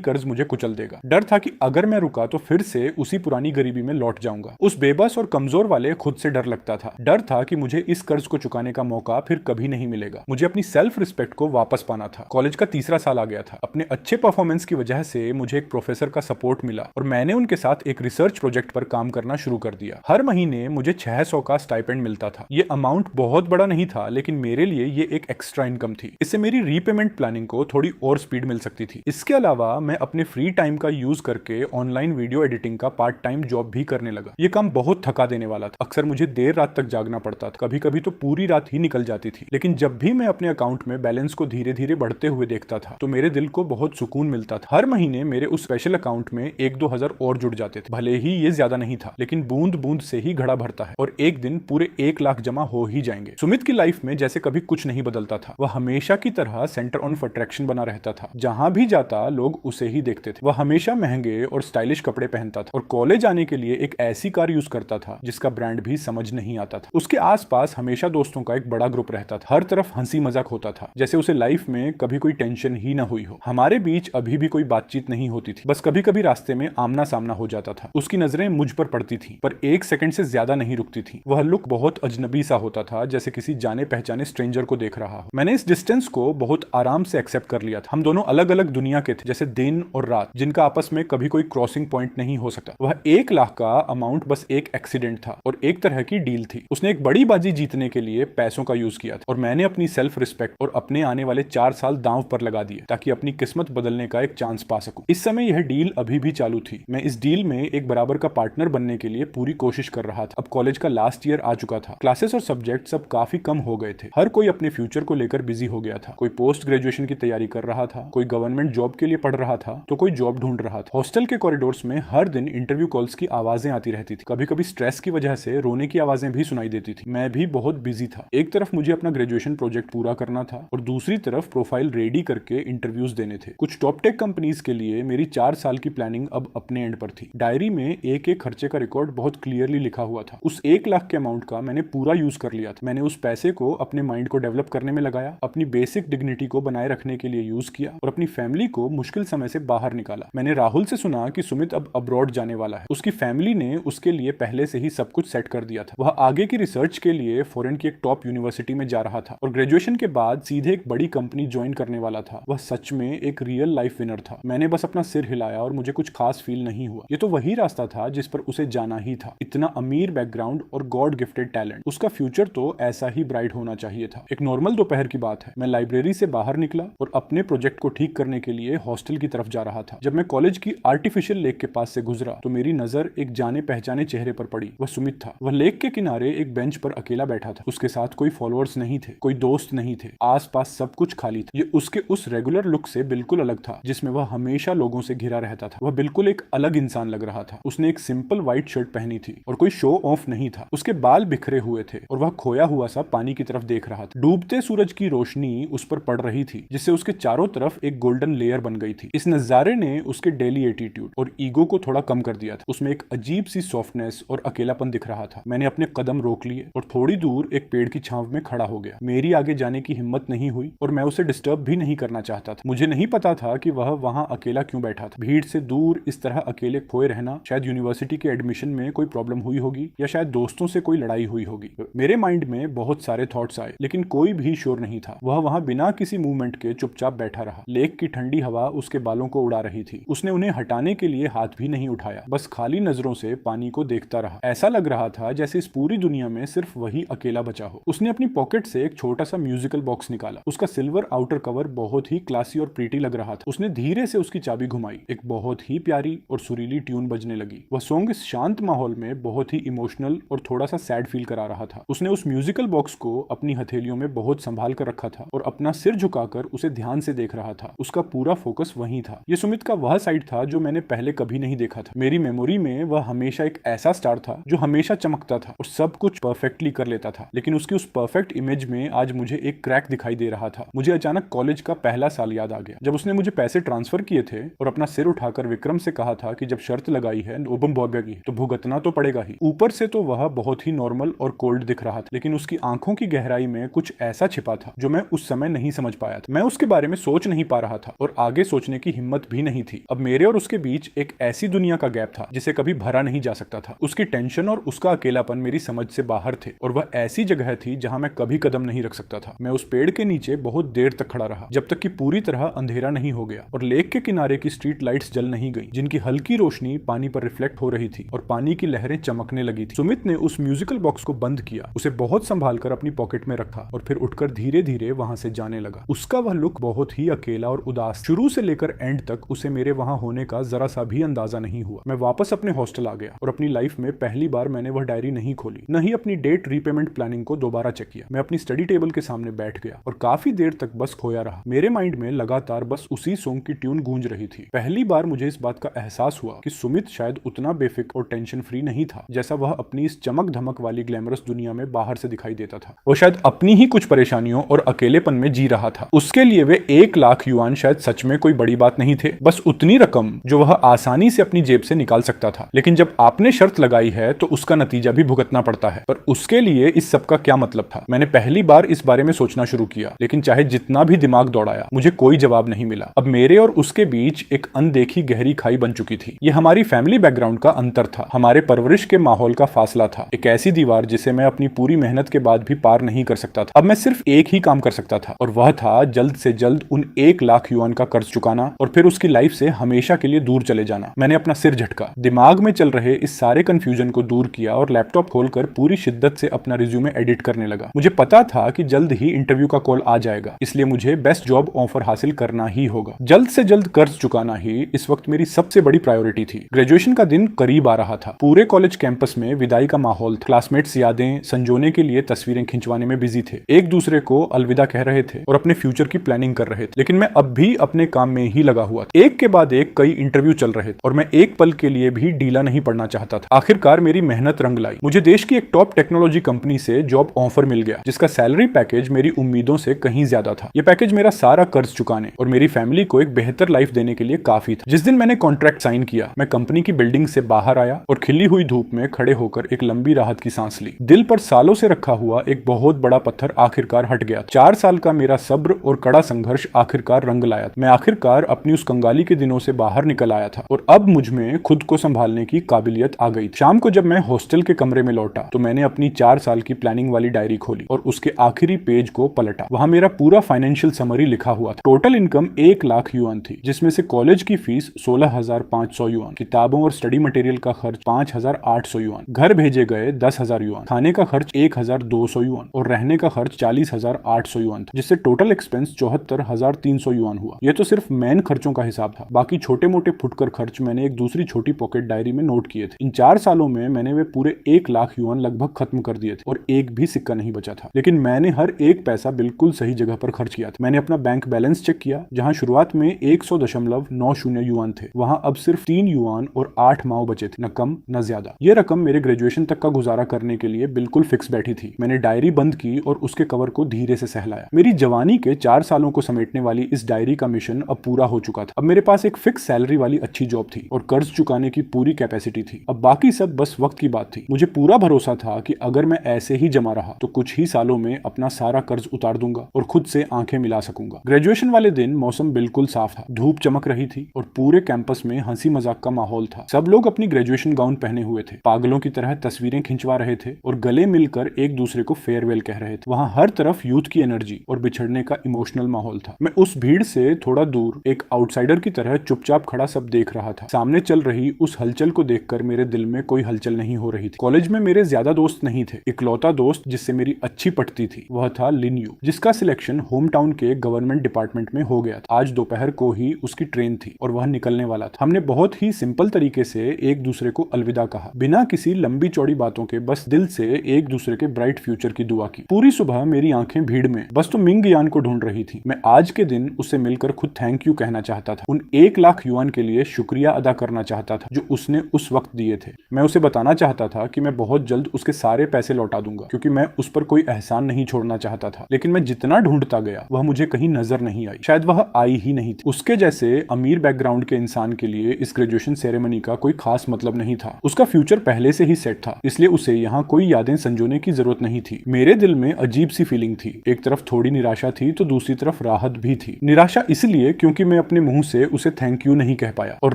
कर्ज मुझे कुचल देगा। डर था कि अगर मैं रुका तो फिर से उसी पुरानी गरीबी में लौट जाऊंगा। उस बेबस और कमजोर वाले खुद से डर लगता था। डर था कि मुझे इस कर्ज को चुकाने का मौका फिर कभी नहीं मिलेगा। मुझे अपनी सेल्फ रिस्पेक्ट को वापस पाना था। कॉलेज का तीसरा साल आ गया था। अपने अच्छे परफॉर्मेंस की वजह से मुझे एक प्रोफेसर का सपोर्ट मिला और मैंने उनके साथ एक रिसर्च प्रोजेक्ट पर काम करना शुरू कर दिया। हर महीने मुझे 600 का स्टाइपेंड मिलता था। ये अमाउंट बहुत बड़ा नहीं था, लेकिन मेरे लिए ये एक एक्स्ट्रा इनकम थी। इससे मेरी रीपेमेंट प्लानिंग को थोड़ी और स्पीड मिल सकती थी। इसके अलावा मैं अपने फ्री टाइम का यूज करके ऑनलाइन वीडियो एडिटिंग का पार्ट टाइम जॉब भी करने लगा। ये काम बहुत थका देने वाला था। अक्सर मुझे देर रात तक जागना पड़ता था। कभी कभी तो पूरी रात ही निकल जाती थी। लेकिन जब भी मैं अपने अकाउंट में बैलेंस को धीरे धीरे बढ़ते हुए देखता था तो मेरे दिल को बहुत सुकून मिलता था। हर महीने मेरे उस स्पेशल अकाउंट में 1-2 हजार और जुड़ जाते थे। भले ही ये ज्यादा नहीं था, लेकिन बूंद बूंद से ही घड़ा भरता है और एक दिन पूरे 1 लाख जमा हो ही जाएंगे। सुमित की लाइफ में जैसे कभी कुछ नहीं बदलता था। वह हमेशा की तरह सेंटर ऑफ अट्रैक्शन बना रहता था। जहां भी जाता लोग उसे ही देखते थे। वह हमेशा महंगे और स्टाइलिश कपड़े पहनता था और कॉलेज आने के लिए एक ऐसी कार यूज करता था जिसका ब्रांड भी समझ नहीं आता था। उसके आसपास हमेशा दोस्तों का एक बड़ा ग्रुप रहता था। हर तरफ हंसी मजाक होता था, जैसे उसे लाइफ में कभी कोई टेंशन ही ना हुई हो। हमारे बीच अभी भी कोई बातचीत नहीं होती थी। बस कभी कभी रास्ते में आमना सामना हो जाता था। उसकी नजरें मुझ पर पड़ती थी, पर 1 सेकंड से ज्यादा नहीं रुकती थी। वह लुक बहुत अजनबी सा होता था, जैसे किसी जाने पहचाने स्ट्रेंजर को देख रहा हो। मैंने इस डिस्टेंस को बहुत आराम से एक्सेप्ट कर लिया था। हम दोनों अलग अलग दुनिया के थे, जैसे दिन और रात, जिनका आपस में कभी कोई क्रॉसिंग पॉइंट नहीं हो सकता। वह 1 लाख का अमाउंट बस एक एक्सीडेंट था और एक तरह की डील थी। उसने एक बड़ी बाजी जीतने के लिए पैसों का यूज किया था और मैंने अपनी सेल्फ रिस्पेक्ट और अपने आने वाले 4 साल दांव पर लगा दिए ताकि अपनी किस्मत बदलने का एक चांस पा सकूं। इस समय यह डील अभी भी चालू थी। मैं इस डील में एक बराबर का पार्टनर बनने के लिए पूरी कोशिश कर रहा था। अब कॉलेज का लास्ट ईयर आ चुका था। क्लासेस और सब्जेक्ट सब काफी कम हो गए थे। हर कोई अपने फ्यूचर को लेकर बिजी हो गया था। कोई पोस्ट ग्रेजुएशन की तैयारी कर रहा था, कोई गवर्नमेंट जॉब के लिए पढ़ रहा था, तो कोई जॉब ढूंढ रहा था। हॉस्टल के कॉरिडोर्स में हर दिन इंटरव्यू कॉल्स की आवाजें आती रहती थी। कभी कभी स्ट्रेस की वजह से रोने की आवाजें भी सुनाई देती थी। मैं भी बहुत बिजी था। एक तरफ मुझे अपना ग्रेजुएशन प्रोजेक्ट पूरा करना था और दूसरी तरफ प्रोफाइल रेडी करके इंटरव्यूज देने थे। कुछ टॉप टेक कंपनीज के लिए मेरी 4 साल की प्लानिंग अब अपने एंड पर थी। डायरी में एक एक खर्चे का रिकॉर्ड बहुत क्लियरली लिखा हुआ था। उस 1 लाख के अमाउंट का मैंने पूरा यूज कर लिया था। मैंने उस पैसे को अपने माइंड को डेवलप करने में लगाया, अपनी बेसिक डिग्निटी को बनाए रखने के लिए यूज किया और अपनी फैमिली को मुश्किल समय से बाहर निकाला। मैंने राहुल से सुना कि सुमित अब अब्रॉड जाने वाला है। उसकी फैमिली ने उसके लिए पहले से ही सब कुछ सेट कर दिया था। वह आगे की रिसर्च के लिए फॉरेन की एक टॉप यूनिवर्सिटी में जा रहा था और ग्रेजुएशन के बाद सीधे एक बड़ी कंपनी ज्वाइन करने वाला था। वह सच में एक रियल लाइफ विनर था। मैंने बस अपना सिर हिलाया और मुझे कुछ खास फील नहीं हुआ। ये तो वही रास्ता था जिस पर उसे जाना ही था। इतना अमीर बैकग्राउंड और गॉड गिफ्टेड टैलेंट, उसका फ्यूचर तो ऐसा ही ब्राइट होना चाहिए था। एक नॉर्मल दोपहर की बात है। मैं लाइब्रेरी से बाहर निकला और अपने प्रोजेक्ट को ठीक करने के लिए हॉस्टल की तरफ जा रहा था। जब मैं कॉलेज की आर्टिफिशियल लेक के पास से गुजरा तो मेरी नजर एक जाने पहचाने चेहरे पर पड़ी। वह सुमित था। वह लेक के किनारे एक बेंच पर अकेला बैठा था। उसके साथ कोई फॉलोअर्स नहीं थे, कोई दोस्त नहीं थे। आसपास सब कुछ खाली था। ये उसके उस रेगुलर लुक से बिल्कुल अलग था जिसमें वह हमेशा लोगों से घिरा रहता था। वह बिल्कुल एक अलग इंसान लग रहा था। उसने एक सिंपल व्हाइट शर्ट पहनी थी और कोई शो ऑफ नहीं था। उसके बाल बिखरे हुए थे और वह खोया हुआ सा पानी की तरफ देख रहा था। डूबते सूरज की रोशनी उस पर पड़ रही थी जिससे उसके चारों तरफ एक गोल्डन लेयर बन गई थी। इस नजारे ने उसके डेली एटीट्यूड और ईगो को थोड़ा कम कर दिया था। उसमें एक अजीब सी सॉफ्टनेस और अकेलापन दिख रहा था। मैंने अपने कदम रोक लिए और थोड़ी दूर एक पेड़ की छांव में खड़ा हो गया। मेरी आगे जाने की हिम्मत नहीं हुई और मैं उसे डिस्टर्ब भी नहीं करना चाहता था। मुझे नहीं पता था कि वह वहां अकेला क्यों बैठा था। भीड़ से दूर इस तरह अकेले खोए रहना, शायद यूनिवर्सिटी के एडमिशन में कोई प्रॉब्लम हुई होगी या शायद दोस्तों से कोई लड़ाई हुई होगी। मेरे माइंड में बहुत सारे थॉट्स आए, लेकिन कोई भी श्योर नहीं था। वह वहां बिना किसी मूवमेंट के चुपचाप बैठा रहा। लेक की ठंडी हवा उसके बालों को उड़ा रही थी। उसने उन्हें हटाने के लिए हाथ भी नहीं उठाया, बस खाली नजरों से पानी को देखता रहा। ऐसा लग रहा था जैसे इस पूरी दुनिया में सिर्फ वही अकेला बचा हो। उसने अपनी पॉकेट से एक छोटा सा म्यूजिकल बॉक्स निकाला। उसका सिल्वर आउटर कवर बहुत ही क्लासी और प्रीटी लग रहा था। उसने धीरे से उसकी चाबी घुमाई। एक बहुत ही प्यारी और सुरीली ट्यून बजने लगी। वह सॉन्ग इस शांत माहौल में बहुत ही इमोशनल और थोड़ा सा सैड फील करा रहा था। उसने उस म्यूजिकल बॉक्स को अपनी हथेलियों में बहुत संभाल कर रखा था और अपना सिर झुकाकर उसे ध्यान से देख रहा था। उसका पूरा फोकस वहीं था। ये सुमित का वह साइड था जो मैंने पहले कभी नहीं देखा था। मेरी मेमोरी में वह हमेशा एक ऐसा स्टार था जो हमेशा चमकता था और सब कुछ परफेक्टली कर लेता था। लेकिन उसकी उस परफेक्ट इमेज में आज मुझे एक क्रैक दिखाई दे रहा था। मुझे अचानक कॉलेज का पहला साल याद आ गया, जब उसने मुझे पैसे ट्रांसफर किए थे और अपना सिर उठाकर विक्रम से कहा था कि जब शर्त लगाई है ओबम बॉर्गर की तो भुगतना तो पड़ेगा ही। ऊपर से तो वह बहुत ही नॉर्मल और कोल्ड दिख रहा था, लेकिन उसकी आंखों की गहराई में कुछ ऐसा छिपा था जो मैं उस समय नहीं समझ पाया था। मैं उसके बारे में सोच नहीं पा रहा था और आगे सोचने की हिम्मत भी नहीं थी। अब मेरे और उसके बीच एक ऐसी दुनिया का गैप था जिसे कभी भरा नहीं जा सकता था। उसकी टेंशन और उसका अकेलापन मेरी समझ से बाहर थे और वह ऐसी जगह थी जहां मैं कभी कदम नहीं रख सकता था। मैं उस पेड़ के नीचे बहुत देर तक खड़ा रहा जब तक कि पूरी तरह अंधेरा नहीं हो गया और लेक के किनारे की स्ट्रीट लाइट्स जल नहीं गई, जिनकी हल्की रोशनी पानी पर रिफ्लेक्ट हो रही थी और पानी की लहरें चमकने लगी थी। सुमित ने उस म्यूजिकल बॉक्स को बंद किया, उसे बहुत संभाल कर अपनी पॉकेट में रखा और फिर उठकर धीरे धीरे वहां से जाने लगा। उसका वह लुक बहुत ही अकेला और उदास। शुरू से लेकर एंड तक उसे मेरे वहां होने का जरा सा भी अंदाजा नहीं हुआ। मैं वापस अपने हॉस्टल आ गया और अपनी लाइफ में पहली बार मैंने वह डायरी नहीं खोली, न ही अपनी डेट रीपेमेंट प्लानिंग को दोबारा चेक किया। मैं अपनी स्टडी टेबल के सामने बैठ गया और काफी देर तक बस खोया रहा। मेरे माइंड में लगातार बस उसी सॉन्ग की ट्यून गूंज रही थी। पहली बार मुझे इस बात का एहसास हुआ कि सुमित शायद उतना बेफिक्र और टेंशन फ्री नहीं था जैसा वह अपनी इस चमक धमक वाली ग्लैमरस दुनिया में बाहर से दिखाई देता था। वो शायद अपनी ही कुछ परेशानियों और अकेलेपन में जी रहा था। उसके लिए वे 1 लाख युआन शायद सच में कोई बड़ी बात नहीं थे, बस उतनी रकम जो वह आसानी से अपनी जेब से निकाल सकता था। लेकिन जब आपने शर्त लगाई है तो उसका नतीजा भी भुगतना पड़ता है। पर उसके लिए इस सब का क्या मतलब था? मैंने पहली बार इस बारे में सोचना शुरू किया, लेकिन चाहे जितना भी दिमाग दौड़ाया मुझे कोई जवाब नहीं मिला। अब मेरे और उसके बीच एक अनदेखी गहरी खाई बन चुकी थी। यह हमारी फैमिली बैकग्राउंड का अंतर था, हमारे परवरिश के माहौल का फासला था, एक ऐसी दीवार जिसे मैं अपनी पूरी मेहनत के बाद भी पार नहीं कर सकता था। अब मैं सिर्फ एक ही काम कर सकता था और वह था जल्द से जल्द उन 1 लाख युआन का कर्ज चुकाना और फिर उसकी लाइफ से हमेशा के लिए दूर चले जाना। मैंने अपना सिर झटका, दिमाग में चल रहे इस सारे कंफ्यूजन को दूर किया और लैपटॉप खोलकर पूरी शिद्दत से अपना रिज्यूमे एडिट करने लगा। मुझे पता था कि जल्द ही इंटरव्यू का कॉल आ जाएगा, इसलिए मुझे बेस्ट जॉब ऑफर हासिल करना ही होगा। जल्द से जल्द कर्ज चुकाना ही इस वक्त मेरी सबसे बड़ी प्रायोरिटी थी। ग्रेजुएशन का दिन करीब आ रहा था। पूरे कॉलेज कैंपस में विदाई का माहौल था। क्लासमेट्स यादें संजोने के लिए तस्वीरें खिंचवाने में बिजी थे, एक दूसरे को अलविदा कह रहे थे और अपने फ्यूचर की प्लानिंग कर रहे थे। लेकिन मैं अब भी अपने काम में ही लगा हुआ था। एक के बाद एक कई इंटरव्यू चल रहे थे और मैं एक पल के लिए भी ढीला नहीं पड़ना चाहता था। आखिरकार मेरी मेहनत रंग लाई। मुझे देश की एक टॉप टेक्नोलॉजी कंपनी से जॉब ऑफर मिल गया, जिसका सैलरी पैकेज मेरी उम्मीदों से कहीं ज्यादा था। यह पैकेज मेरा सारा कर्ज चुकाने और मेरी फैमिली को एक बेहतर लाइफ देने के लिए काफी था। जिस दिन मैंने कॉन्ट्रैक्ट साइन किया, मैं कंपनी की बिल्डिंग से बाहर आया और खिली हुई धूप में खड़े होकर एक लंबी राहत की सांस ली। दिल पर सालों से रखा हुआ एक बहुत बड़ा पत्थर आखिरकार हट गया। 4 साल का मेरा सब्र और कड़ा संघर्ष आखिरकार रंग लाया। मैं आखिरकार अपनी उस कंगाली के दिनों से बाहर निकल आया था और अब मुझ में खुद को संभालने की काबिलियत आ गई। शाम को जब मैं हॉस्टल के कमरे में लौटा तो मैंने अपनी 4 साल की प्लानिंग वाली डायरी खोली और उसके आखिरी पेज को पलटा। वहां मेरा पूरा फाइनेंशियल समरी लिखा हुआ था। टोटल इनकम 1 लाख युआन थी, जिसमें से कॉलेज की फीस 16,500 युआन, किताबों और स्टडी मटेरियल का खर्च 5,800 युआन, घर भेजे गए 10,000 युआन, खाने का खर्च 1,200 युआन और रहने का खर्च 40,800 युआन था, जिससे टोटल एक्सपेंस 74,300 युआन हुआ। यह तो सिर्फ मेन खर्चों का हिसाब था। बाकी छोटे मोटे फुटकर खर्च मैंने एक दूसरी छोटी पॉकेट डायरी में नोट किए थे। इन 4 सालों में मैंने वे पूरे 1 लाख युआन लगभग खत्म कर दिए थे और एक भी सिक्का नहीं बचा था। लेकिन मैंने हर एक पैसा बिल्कुल सही जगह पर खर्च किया था। मैंने अपना बैंक बैलेंस चेक किया, जहां शुरुआत में 100.90 युआन थे, वहां अब सिर्फ 3 युआन और 8 माओ बचे थे, न कम न ज्यादा। यह रकम मेरे ग्रेजुएशन तक का गुजारा करने के लिए बिल्कुल फिक्स बैठी थी। मैंने डायरी बंद की और उसके कवर को धीरे से सहलाया। मेरी जवानी के 4 सालों को समेटने वाली इस डायरी का मिशन अब पूरा हो चुका था। अब मेरे पास एक फिक्स सैलरी वाली अच्छी जॉब थी और कर्ज चुकाने की पूरी कैपेसिटी थी। अब बाकी सब बस वक्त की बात थी। मुझे पूरा भरोसा था कि अगर मैं ऐसे ही जमा रहा तो कुछ ही सालों में अपना सारा कर्ज उतार दूंगा और खुद से आंखें मिला सकूंगा। ग्रेजुएशन वाले दिन मौसम बिल्कुल साफ था, धूप चमक रही थी और पूरे कैंपस में हंसी मजाक का माहौल था। सब लोग अपनी ग्रेजुएशन गाउन पहने हुए थे, पागलों की तरह तस्वीरें खिंचवा रहे थे और गले मिलकर एक दूसरे को फेयरवेल कह रहे थे। वहां हर तरफ यूथ की एनर्जी और बिछड़ने का इमोशनल माहौल था। मैं उस भीड़ से थोड़ा दूर एक आउटसाइडर की तरह चुपचाप खड़ा सब देख रहा था। सामने चल रही उस हलचल को देखकर मेरे दिल में कोई हलचल नहीं हो रही थी। कॉलेज में मेरे ज्यादा दोस्त नहीं थे। इकलौता दोस्त जिससे मेरी अच्छी पटती थी वह था लिनयू, जिसका सिलेक्शन होम टाउन के गवर्नमेंट डिपार्टमेंट में हो गया था। आज दोपहर को ही उसकी ट्रेन थी और वह निकलने वाला था। हमने बहुत ही सिंपल तरीके से एक दूसरे को अलविदा कहा, बिना किसी लंबी चौड़ी बातों के, बस दिल से एक दूसरे के ब्राइट फ्यूचर की दुआ की। पूरी सुबह मेरी आंखें भीड़ में बस तो मिंग यान को ढूंढ रही थी। मैं आज के दिन उससे मिलकर खुद थैंक यू कहना चाहता था, उन 1 लाख युआन के लिए शुक्रिया अदा करना चाहता था जो उसने उस वक्त दिए थे। मैं उसे बताना चाहता था कि मैं बहुत जल्द उसके सारे पैसे लौटा दूंगा, क्योंकि मैं उस पर कोई एहसान नहीं छोड़ना चाहता था। लेकिन मैं जितना ढूंढता गया वह मुझे कहीं नजर नहीं आई। शायद वह आई ही नहीं थी। उसके जैसे अमीर बैकग्राउंड के इंसान के लिए इस ग्रेजुएशन सेरेमनी का कोई खास मतलब नहीं था। उसका फ्यूचर पहले से ही सेट था, इसलिए उसे यहाँ कोई यादें संजोने की जरूरत नहीं थी। मेरे दिल में अजीब सी फीलिंग थी। थी। एक तरफ थोड़ी निराशा थी तो दूसरी तरफ राहत भी थी। निराशा इसलिए क्योंकि मैं अपने मुंह से उसे थैंक यू नहीं कह पाया, और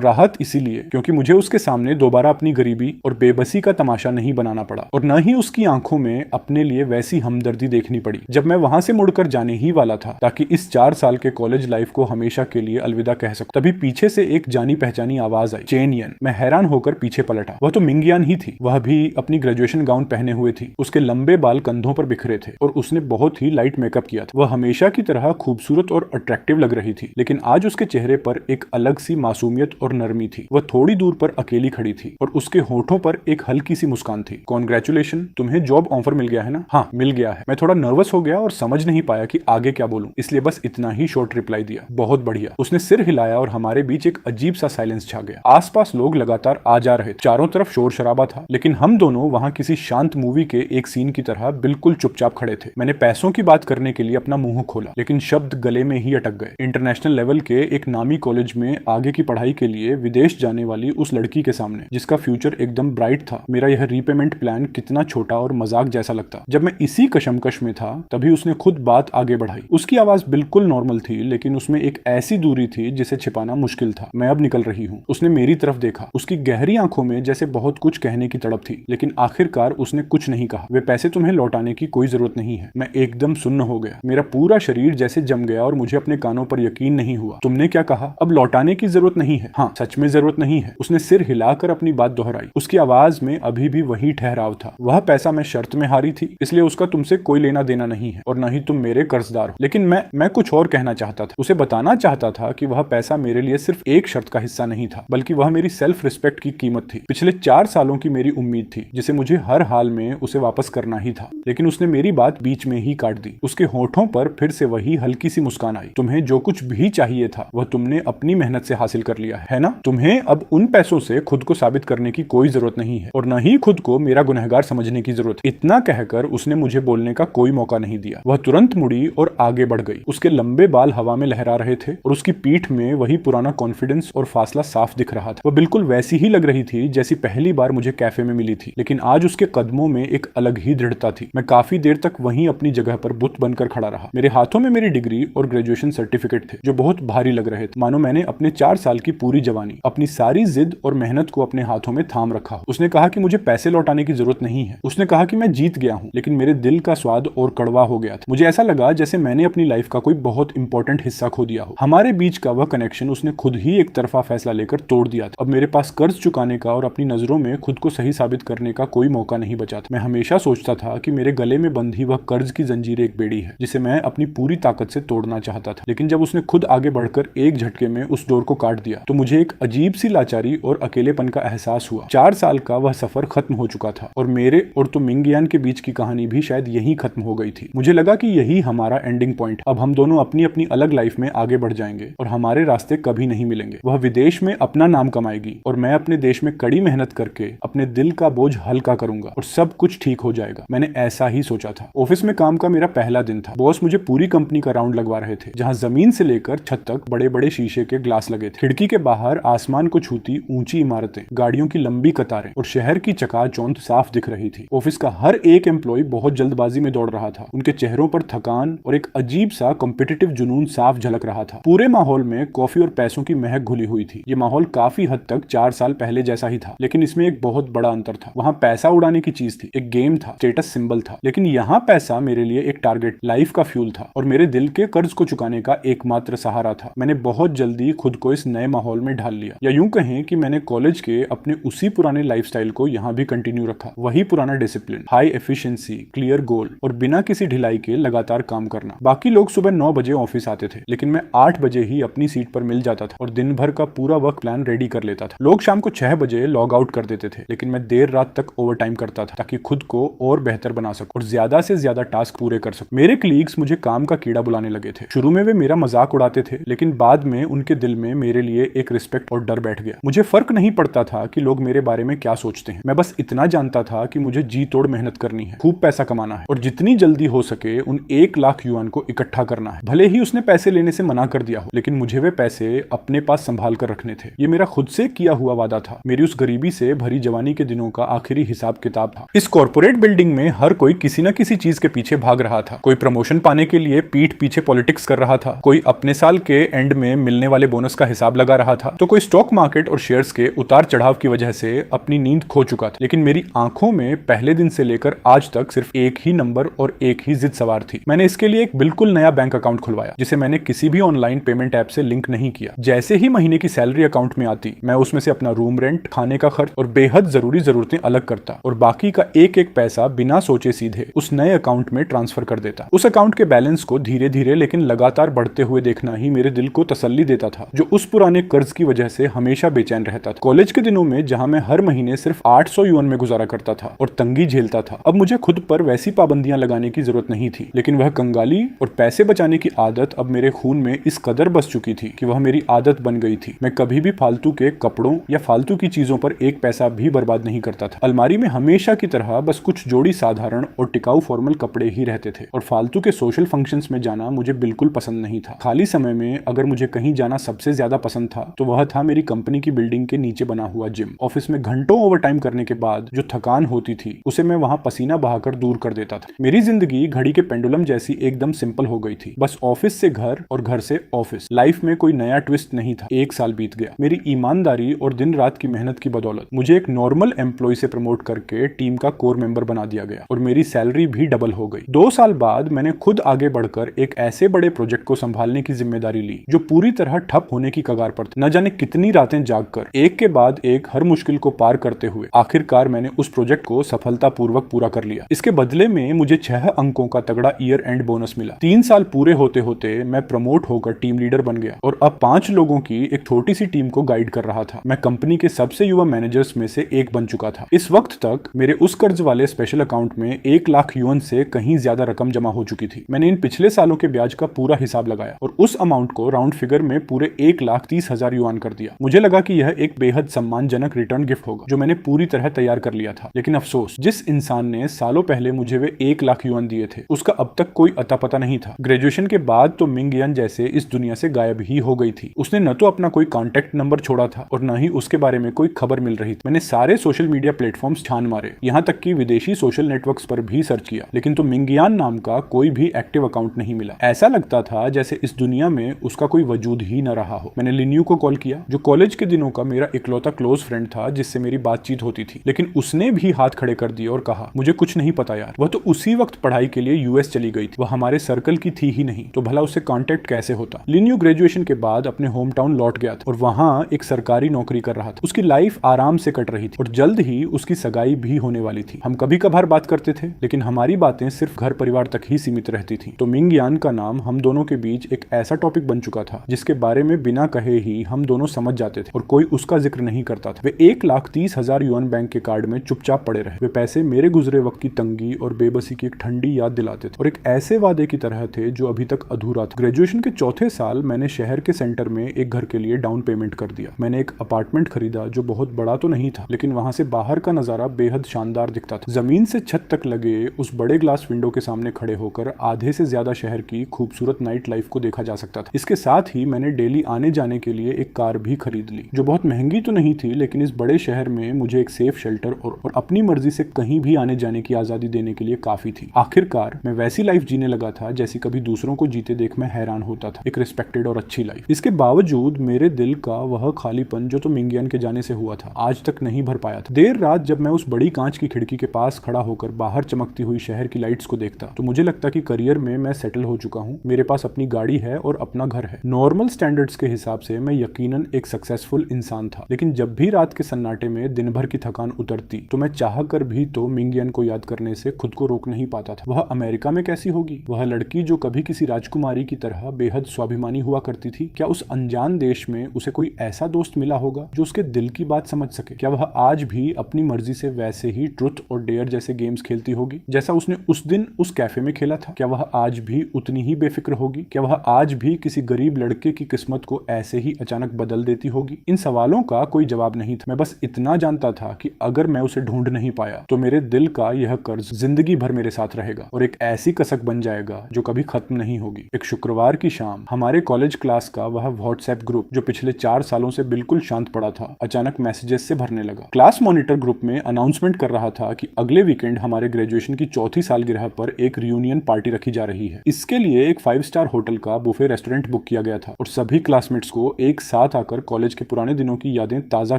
राहत इसीलिए क्योंकि मुझे उसके सामने दोबारा अपनी गरीबी और बेबसी का तमाशा नहीं बनाना पड़ा, और न ही उसकी आंखों में अपने लिए वैसी हमदर्दी देखनी पड़ी जब मैं वहां से मुड़कर जाने ही वाला था, ताकि इस 4 साल के कॉलेज लाइफ को हमेशा के लिए अलविदा कह सकूं। तभी पीछे से एक जानी पहचानी आवाज आई, चेन यन। मैं हैरान होकर पीछे पलटा। वह तो मिंग यान ही थी। वह भी अपनी ग्रेजुएशन गाउन पहने हुए थी। उसके लंबे बाल कंधों पर बिखरे थे और उसने बहुत ही लाइट मेकअप किया था। वह हमेशा की तरह खूबसूरत और अट्रैक्टिव लग रही थी, लेकिन आज उसके चेहरे पर एक अलग सी मासूमियत और नरमी थी। वह थोड़ी दूर पर अकेली खड़ी थी और उसके होठों पर एक हल्की सी मुस्कान थी। कॉन्ग्रेचुलेशन, तुम्हें जॉब ऑफर मिल गया है ना? हाँ, मिल गया है। मैं थोड़ा नर्वस हो गया और समझ नहीं पाया कि आगे क्या बोलूं, इसलिए बस इतना ही शॉर्ट रिप्लाई दिया, बहुत बढ़िया। उसने सिर हिलाया और हमारे बीच एक अजीब सा साइलेंस छा गया। आसपास लोग लगातार आ जा रहे थे, चारों तरफ शोर शराबा था, लेकिन हम दोनों वहां किसी शांत मूवी के एक सीन की तरह बिल्कुल चुपचाप खड़े थे। मैंने पैसों की बात करने के लिए अपना मुंह खोला, लेकिन शब्द गले में ही अटक गए। इंटरनेशनल लेवल के एक नामी कॉलेज में आगे की पढ़ाई के लिए विदेश जाने वाली उस लड़की के सामने, जिसका फ्यूचर एकदम ब्राइट था, मेरा यह रीपेमेंट प्लान कितना छोटा और मजाक जैसा लगता। जब मैं इसी कशमकश में था तभी उसने खुद बात आगे बढ़ाई। उसकी आवाज बिल्कुल नॉर्मल थी, लेकिन उसमें एक ऐसी दूरी थी जिसे छिपाना मुश्किल था। मैं अब निकल रही हूँ। उसने मेरी तरफ देखा। उसकी गहरी आंखों में जैसे बहुत कुछ कहने की तड़प थी, लेकिन आखिरकार उसने कुछ नहीं कहा। वे पैसे तुम्हें लौटाने की कोई जरूरत नहीं है। मैं एकदम सुन्न हो गया। मेरा पूरा शरीर जैसे जम गया और मुझे अपने कानों पर यकीन नहीं हुआ। तुमने क्या कहा? अब लौटाने की जरूरत नहीं है? हाँ, सच में जरूरत नहीं है। उसने सिर हिलाकर अपनी बात दोहराई। उसकी आवाज में अभी भी वही ठहराव था। वह पैसा मैं शर्त में हारी थी, इसलिए उसका तुमसे कोई लेना देना नहीं है, और न ही तुम मेरे कर्जदार हो। लेकिन मैं कुछ और कहना चाहता था। उसे बताना चाहता था कि वह पैसा मेरे लिए सिर्फ एक शर्त का हिस्सा नहीं था, बल्कि वह मेरी सेल्फ रिस्पेक्ट की कीमत थी। पिछले 4 सालों की मेरी उम्मीद थी, जिसे मुझे हर हाल में उसे वापस करना ही था। लेकिन उसने मेरी बात बीच में ही काट दी। उसके होठों पर फिर से वही हल्की सी मुस्कान आई। तुम्हें जो कुछ भी चाहिए था वह तुमने अपनी मेहनत से हासिल कर लिया है ना? तुम्हें अब उन पैसों से खुद को साबित करने की कोई जरूरत नहीं है, और न ही खुद को मेरा गुनहगार समझने की जरूरत। इतना कहकर उसने मुझे बोलने का कोई मौका नहीं दिया। वह तुरंत मुड़ी और आगे बढ़ गई। उसके लंबे बाल हवा में लहरा रहे थे और उसकी पीठ में वही पुराना कॉन्फिडेंस और फासला साफ दिख रहा था। वह बिल्कुल वैसी ही लग रही थी जैसी पहली बार मुझे कैफे में मिली थी, लेकिन आज उसके कदमों में एक अलग ही दृढ़ता थी। मैं काफी देर तक वहीं अपनी जगह पर बुत बनकर खड़ा रहा। मेरे हाथों में मेरी डिग्री और ग्रेजुएशन सर्टिफिकेट थे, जो बहुत भारी लग रहे थे, मानो मैंने अपने 4 साल की पूरी जवानी, अपनी सारी जिद और मेहनत को अपने हाथों में थाम रखा। उसने कहा कि मुझे पैसे लौटाने की जरूरत नहीं है। उसने कहा कि मैं जीत गया हूँ, लेकिन मेरे दिल का स्वाद और कड़वा हो गया था। मुझे ऐसा लगा जैसे मैंने अपनी लाइफ का कोई बहुत इंपॉर्टेंट हिस्सा खो दिया हो। हमारे बीच का वह कनेक्शन उसने खुद ही एक तरफा फैसला लेकर तोड़ दिया था। अब मेरे पास कर्ज चुकाने का और अपनी नजरों में खुद को सही साबित करने का कोई मौका नहीं बचा था। मैं हमेशा सोचता था कि मेरे गले में बंधी वह कर्ज की जंजीर एक बेड़ी है, जिसे मैं अपनी पूरी ताकत से तोड़ना चाहता था। लेकिन जब उसने खुद आगे बढ़कर एक झटके में उस डोर को काट दिया, तो मुझे एक अजीब सी लाचारी और अकेलेपन का एहसास हुआ। 4 साल का वह सफर खत्म हो चुका था, और मेरे और तो मिंग यान के बीच की कहानी भी शायद यहीं खत्म हो गई थी। मुझे लगा कि यही हमारा एंडिंग पॉइंट। अब हम दोनों अपनी अपनी अलग लाइफ में आगे बढ़ जाएंगे और हमारे रास्ते कभी नहीं मिलेंगे। वह विदेश में अपना नाम कमाएगी और मैं अपने देश में कड़ी मेहनत करके अपने दिल का बोझ हल्का करूंगा, और सब कुछ ठीक हो जाएगा। मैंने ऐसा ही सोचा था। ऑफिस में काम का मेरा पहला दिन था। बॉस मुझे पूरी कंपनी का राउंड लगवा रहे थे, जहां जमीन से लेकर छत तक बड़े बड़े शीशे के ग्लास लगे थे। खिड़की के बाहर आसमान को छूती ऊंची इमारतें, गाड़ियों की लंबी कतारें और शहर की चकाचौंध साफ दिख रही थी। ऑफिस का हर एक एम्प्लॉय बहुत जल्दबाजी में दौड़ रहा था। उनके चेहरों पर थकान और एक अजीब सा कॉम्पिटिटिव जुनून साफ झलक रहा था। पूरे माहौल में कॉफी और पैसों की महक घुली हुई थी। ये माहौल काफी हद तक 4 साल पहले जैसा ही था, लेकिन इसमें एक बहुत बड़ा अंतर था। वहां पैसा उड़ाने की चीज थी, एक गेम था, स्टेटस सिंबल था, लेकिन यहाँ पैसा मेरे लिए एक टारगेट, लाइफ का फ्यूल था, और मेरे दिल के कर्ज को चुकाने का एकमात्र सहारा था। मैंने बहुत जल्दी खुद को इस नए माहौल में ढाल लिया, या यूं कहें कि मैंने कॉलेज के अपने उसी पुराने लाइफस्टाइल को यहाँ भी कंटिन्यू रखा। वही पुराना discipline, high efficiency, clear goal और बिना किसी ढिलाई के लगातार काम करना। बाकी लोग सुबह 9 बजे ऑफिस आते थे, लेकिन मैं 8 बजे ही अपनी सीट पर मिल जाता था और दिन भर का पूरा वर्क प्लान रेडी कर लेता था। लोग शाम को 6 बजे लॉग आउट कर देते थे, लेकिन मैं देर रात तक ओवर टाइम करता था, ताकि खुद को और बेहतर बना सकूं और ज्यादा से ज्यादा टास्क पूरे कर सकूं। मेरे कलीग्स मुझे काम का कीड़ा बुलाने लगे थे। शुरू में वे मेरा मजाक उड़ाते थे, लेकिन बाद में उनके दिल में मेरे लिए एक रिस्पेक्ट और डर बैठ गया। मुझे फर्क नहीं पड़ता था कि लोग मेरे बारे में क्या सोचते हैं। मैं बस इतना जानता था कि मुझे जी तोड़ मेहनत करनी है, खूब पैसा कमाना है, और जितनी जल्दी हो सके उन 1 लाख युआन को इकट्ठा करना है। भले ही उसने पैसे लेने से मना कर दिया हो, लेकिन मुझे वे पैसे अपने पास संभाल कर रखने थे। ये मेरा खुद से किया हुआ वादा था, मेरी उस गरीबी से भरी जवानी के दिनों का आखिरी हिसाब किताब था। इस कॉर्पोरेट बिल्डिंग में हर कोई किसी न किसी चीज के पीछे भाग रहा था, कोई प्रमोशन पाने के लिए पीठ पीछे पॉलिटिक्स कर रहा था, कोई अपने साल के एंड में मिलने वाले बोनस का हिसाब लगा रहा था, तो कोई स्टॉक मार्केट और शेयर्स के उतार चढ़ाव की वजह से अपनी नींद खो चुका था। लेकिन मेरी आंखों में पहले दिन से लेकर आज तक सिर्फ एक ही नंबर और एक ही जिद सवार थी। मैंने इसके लिए एक बिल्कुल नया बैंक अकाउंट खुलवाया, जिसे मैंने किसी भी ऑनलाइन पेमेंट ऐप से लिंक नहीं किया। जैसे ही महीने की सैलरी अकाउंट में आती, मैं उसमें से अपना रूम रेंट, खाने का खर्च और बेहद जरूरी जरूरतें अलग करता और बाकी का एक एक पैसा बिना सोचे सीधे उस नए अकाउंट में ट्रांसफर कर देता। उस अकाउंट के बैलेंस को धीरे धीरे लेकिन लगातार बढ़ते हुए देखना ही मेरे दिल को तसल्ली देता था, जो उस पुराने कर्ज की वजह से हमेशा बेचैन रहता था। कॉलेज के दिनों में जहां मैं हर महीने सिर्फ 800 युआन में गुजारा करता था और तंगी झेलता था, अब मुझे खुद पर वैसी पाबंदियां लगाने की जरूरत नहीं थी। लेकिन वह कंगाली और पैसे बचाने की आदत अब मेरे खून में इस कदर बस चुकी थी कि वह मेरी आदत बन गई थी। मैं कभी भी फालतू के कपड़ों या फालतू की चीजों पर एक पैसा भी बर्बाद नहीं करता था। अलमारी में हमेशा की तरह बस कुछ जोड़ी साधारण और टिकाऊ फॉर्मल कपड़े ही रहते थे और फालतू के सोशल फंक्शंस में जाना मुझे बिल्कुल पसंद नहीं था। खाली समय में अगर मुझे कहीं जाना सबसे ज्यादा पसंद था तो वह था मेरी कंपनी की बिल्डिंग के नीचे बना हुआ जिम। ऑफिस में घंटों ओवरटाइम करने के बाद जो थकान होती थी उसे मैं वहां पसीना बहाकर दूर कर देता था। मेरी जिंदगी घड़ी के पेंडुलम जैसी एकदम सिंपल हो गई थी, बस ऑफिस से घर और घर से ऑफिस। लाइफ में कोई नया ट्विस्ट नहीं था। एक साल बीत गया। मेरी ईमानदारी और दिन रात की मेहनत की बदौलत मुझे एक नॉर्मल एम्प्लॉय से प्रमोट करके टीम का कोर मेंबर बना दिया गया और मेरी सैलरी भी डबल हो गई। 2 साल बाद मैंने खुद आगे बढ़कर एक ऐसे बड़े प्रोजेक्ट को संभालने की जिम्मेदारी ली जो पूरी तरह ठप होने की कगार पर था। न जाने कितनी रातें जागकर एक के बाद एक हर मुश्किल को पार करते हुए आखिरकार मैंने उस प्रोजेक्ट को सफलतापूर्वक पूरा कर लिया। इसके बदले में मुझे 6 अंकों का तगड़ा ईयर एंड बोनस मिला। 3 साल पूरे होते होते मैं प्रमोट होकर टीम लीडर बन गया और अब 5 लोगों की एक छोटी सी टीम को गाइड कर रहा था। मैं कंपनी के सबसे युवा मैनेजर्स में से एक बन चुका था। इस वक्त तक मेरे उस कर्ज वाले स्पेशल अकाउंट में 1 लाख युआन से कहीं ज्यादा रकम जमा हो चुकी थी। मैंने इन पिछले सालों के ब्याज का पूरा हिसाब लगाया और उस अमाउंट को राउंड फिगर में पूरे 1,30,000 युआन कर दिया। मुझे लगा कि यह एक बेहद सम्मानजनक रिटर्न गिफ्ट होगा जो मैंने पूरी तरह तैयार कर लिया था। लेकिन अफसोस, जिस इंसान ने सालों पहले मुझे वे 1 लाख युआन दिए थे उसका अब तक कोई अता पता नहीं था। ग्रेजुएशन के बाद तो मिंग यान जैसे इस दुनिया से गायब ही हो गई थी। उसने न तो अपना कोई कॉन्टेक्ट नंबर छोड़ा था और न ही उसके बारे में कोई खबर मिल रही थी। मैंने सारे सोशल मीडिया प्लेटफॉर्म्स छान मारे, यहाँ तक कि विदेशी सोशल नेटवर्क्स पर भी सर्च किया, लेकिन तो मिंग यान नाम का कोई भी एक्टिव अकाउंट नहीं मिला। ऐसा लगता था जैसे इस दुनिया में उसका कोई वजूद ही न रहा हो। मैंने लिन्यू को कॉल किया, जो कॉलेज के दिनों का मेरा इकलौता क्लोज फ्रेंड था जिससे मेरी बातचीत होती थी, लेकिन उसने भी हाथ खड़े कर दिए और कहा, मुझे कुछ नहीं पता यार, वह तो उसी वक्त पढ़ाई के लिए यूएस चली गई थी, वह हमारे सर्कल की थी ही नहीं, तो भला उससे कांटेक्ट कैसे होता। लिन्यू ग्रेजुएशन के बाद अपने होम टाउन लौट गया था और वहां एक सरकारी नौकरी कर रहा था। उसकी लाइफ आराम से कट रही थी और जल्द ही उसकी सगाई भी होने वाली थी। हम कभी कभार बात करते थे, लेकिन हमारी बातें सिर्फ घर परिवार तक ही सीमित रहती थी। तो मिंग यान का नाम हम दोनों के बीच एक ऐसा टॉपिक बन चुका था जिसके बारे में बिना कहे ही हम दोनों समझ जाते थे और कोई उसका जिक्र नहीं करता था। वे 1,30,000 युआन बैंक के कार्ड में चुपचाप पड़े रहे। वे पैसे मेरे गुजरे वक्त की तंगी और बेबसी की एक ठंडी याद दिलाते थे और एक ऐसे वादे की तरह थे जो अभी तक अधूरा था। ग्रेजुएशन के चौथे साल मैंने शहर के सेंटर में एक घर के लिए डाउन पेमेंट कर दिया। मैंने एक अपार्टमेंट खरीदा जो बहुत बड़ा तो नहीं था, लेकिन वहां से बाहर का नजारा बेहद शानदार दिखता था। जमीन से छत तक लगे उस बड़े ग्लास विंडो के सामने खड़े होकर आधे से ज्यादा शहर की खूबसूरत नाइट लाइफ को देखा जा सकता था। इसके साथ ही मैंने डेली आने जाने के लिए एक कार भी खरीद ली, जो बहुत महंगी तो नहीं थी, लेकिन इस बड़े शहर में मुझे एक सेफ शेल्टर और अपनी मर्जी से कहीं भी आने जाने की आजादी देने के लिए काफी थी। आखिरकार मैं वैसी लाइफ जीने लगा था जैसी कभी दूसरों को जीते देख मैं हैरान होता था, एक रिस्पेक्टेड और अच्छी लाइफ। इसके बावजूद मेरे दिल का वह खालीपन जो तो मिंग यान के जाने से हुआ था आज तक नहीं भर पाया था। देर रात जब मैं उस बड़ी कांच की खिड़की के पास खड़ा होकर बाहर चमकती हुई शहर की लाइट्स को देखता तो मुझे लगता कि करियर में मैं सेटल हो चुका हूँ, मेरे पास अपनी गाड़ी है और अपना घर है। नॉर्मल स्टैंडर्ड्स के हिसाब से मैं यकीनन एक सक्सेसफुल इंसान था, लेकिन जब भी रात के सन्नाटे में दिन भर की थकान उतरती तो मैं चाह कर भी तो मिंग यान को याद करने से खुद को रोक नहीं पाता था। वह अमेरिका में कैसी होगी, वह लड़की जो कभी किसी राजकुमारी की तरह बेहद स्वाभिमानी हुआ करती थी, क्या उस अनजान देश में उसे कोई ऐसा दोस्त मिला होगा जो उसके दिल की बात समझ सके? क्या वह आज भी अपनी मर्जी से वैसे ही ट्रुथ और डेयर जैसे गेम्स खेलती होगी जैसा उसने उस दिन उस कैफे में खेला था? क्या वह आज भी उतनी ही बेफिक्र होगी? क्या वह आज भी किसी गरीब लड़के की किस्मत को ऐसे ही अचानक बदल देती होगी? इन सवालों का कोई जवाब नहीं था। मैं बस इतना जानता था कि अगर मैं उसे ढूंढ नहीं पाया तो मेरे दिल का यह कर्ज जिंदगी भर मेरे साथ रहेगा और एक ऐसी कसक बन जाएगा जो कभी खत्म नहीं होगी। एक शुक्रवार की शाम हमारे कॉलेज क्लास का वह व्हाट्सएप ग्रुप जो पिछले 4 सालों से बिल्कुल शांत पड़ा था अचानक मैसेजेस से भरने लगा। क्लास मॉनिटर ग्रुप में अनाउंसमेंट कर रहा था कि अगले वीकेंड हमारे ग्रेजुएशन की चौथी सालगिरह पर एक रियूनियन पार्टी रखी जा रही है। इसके लिए एक 5 स्टार होटल का बुफे रेस्टोरेंट बुक किया गया था और सभी क्लासमेट्स को एक साथ आकर कॉलेज के पुराने दिनों की यादें ताजा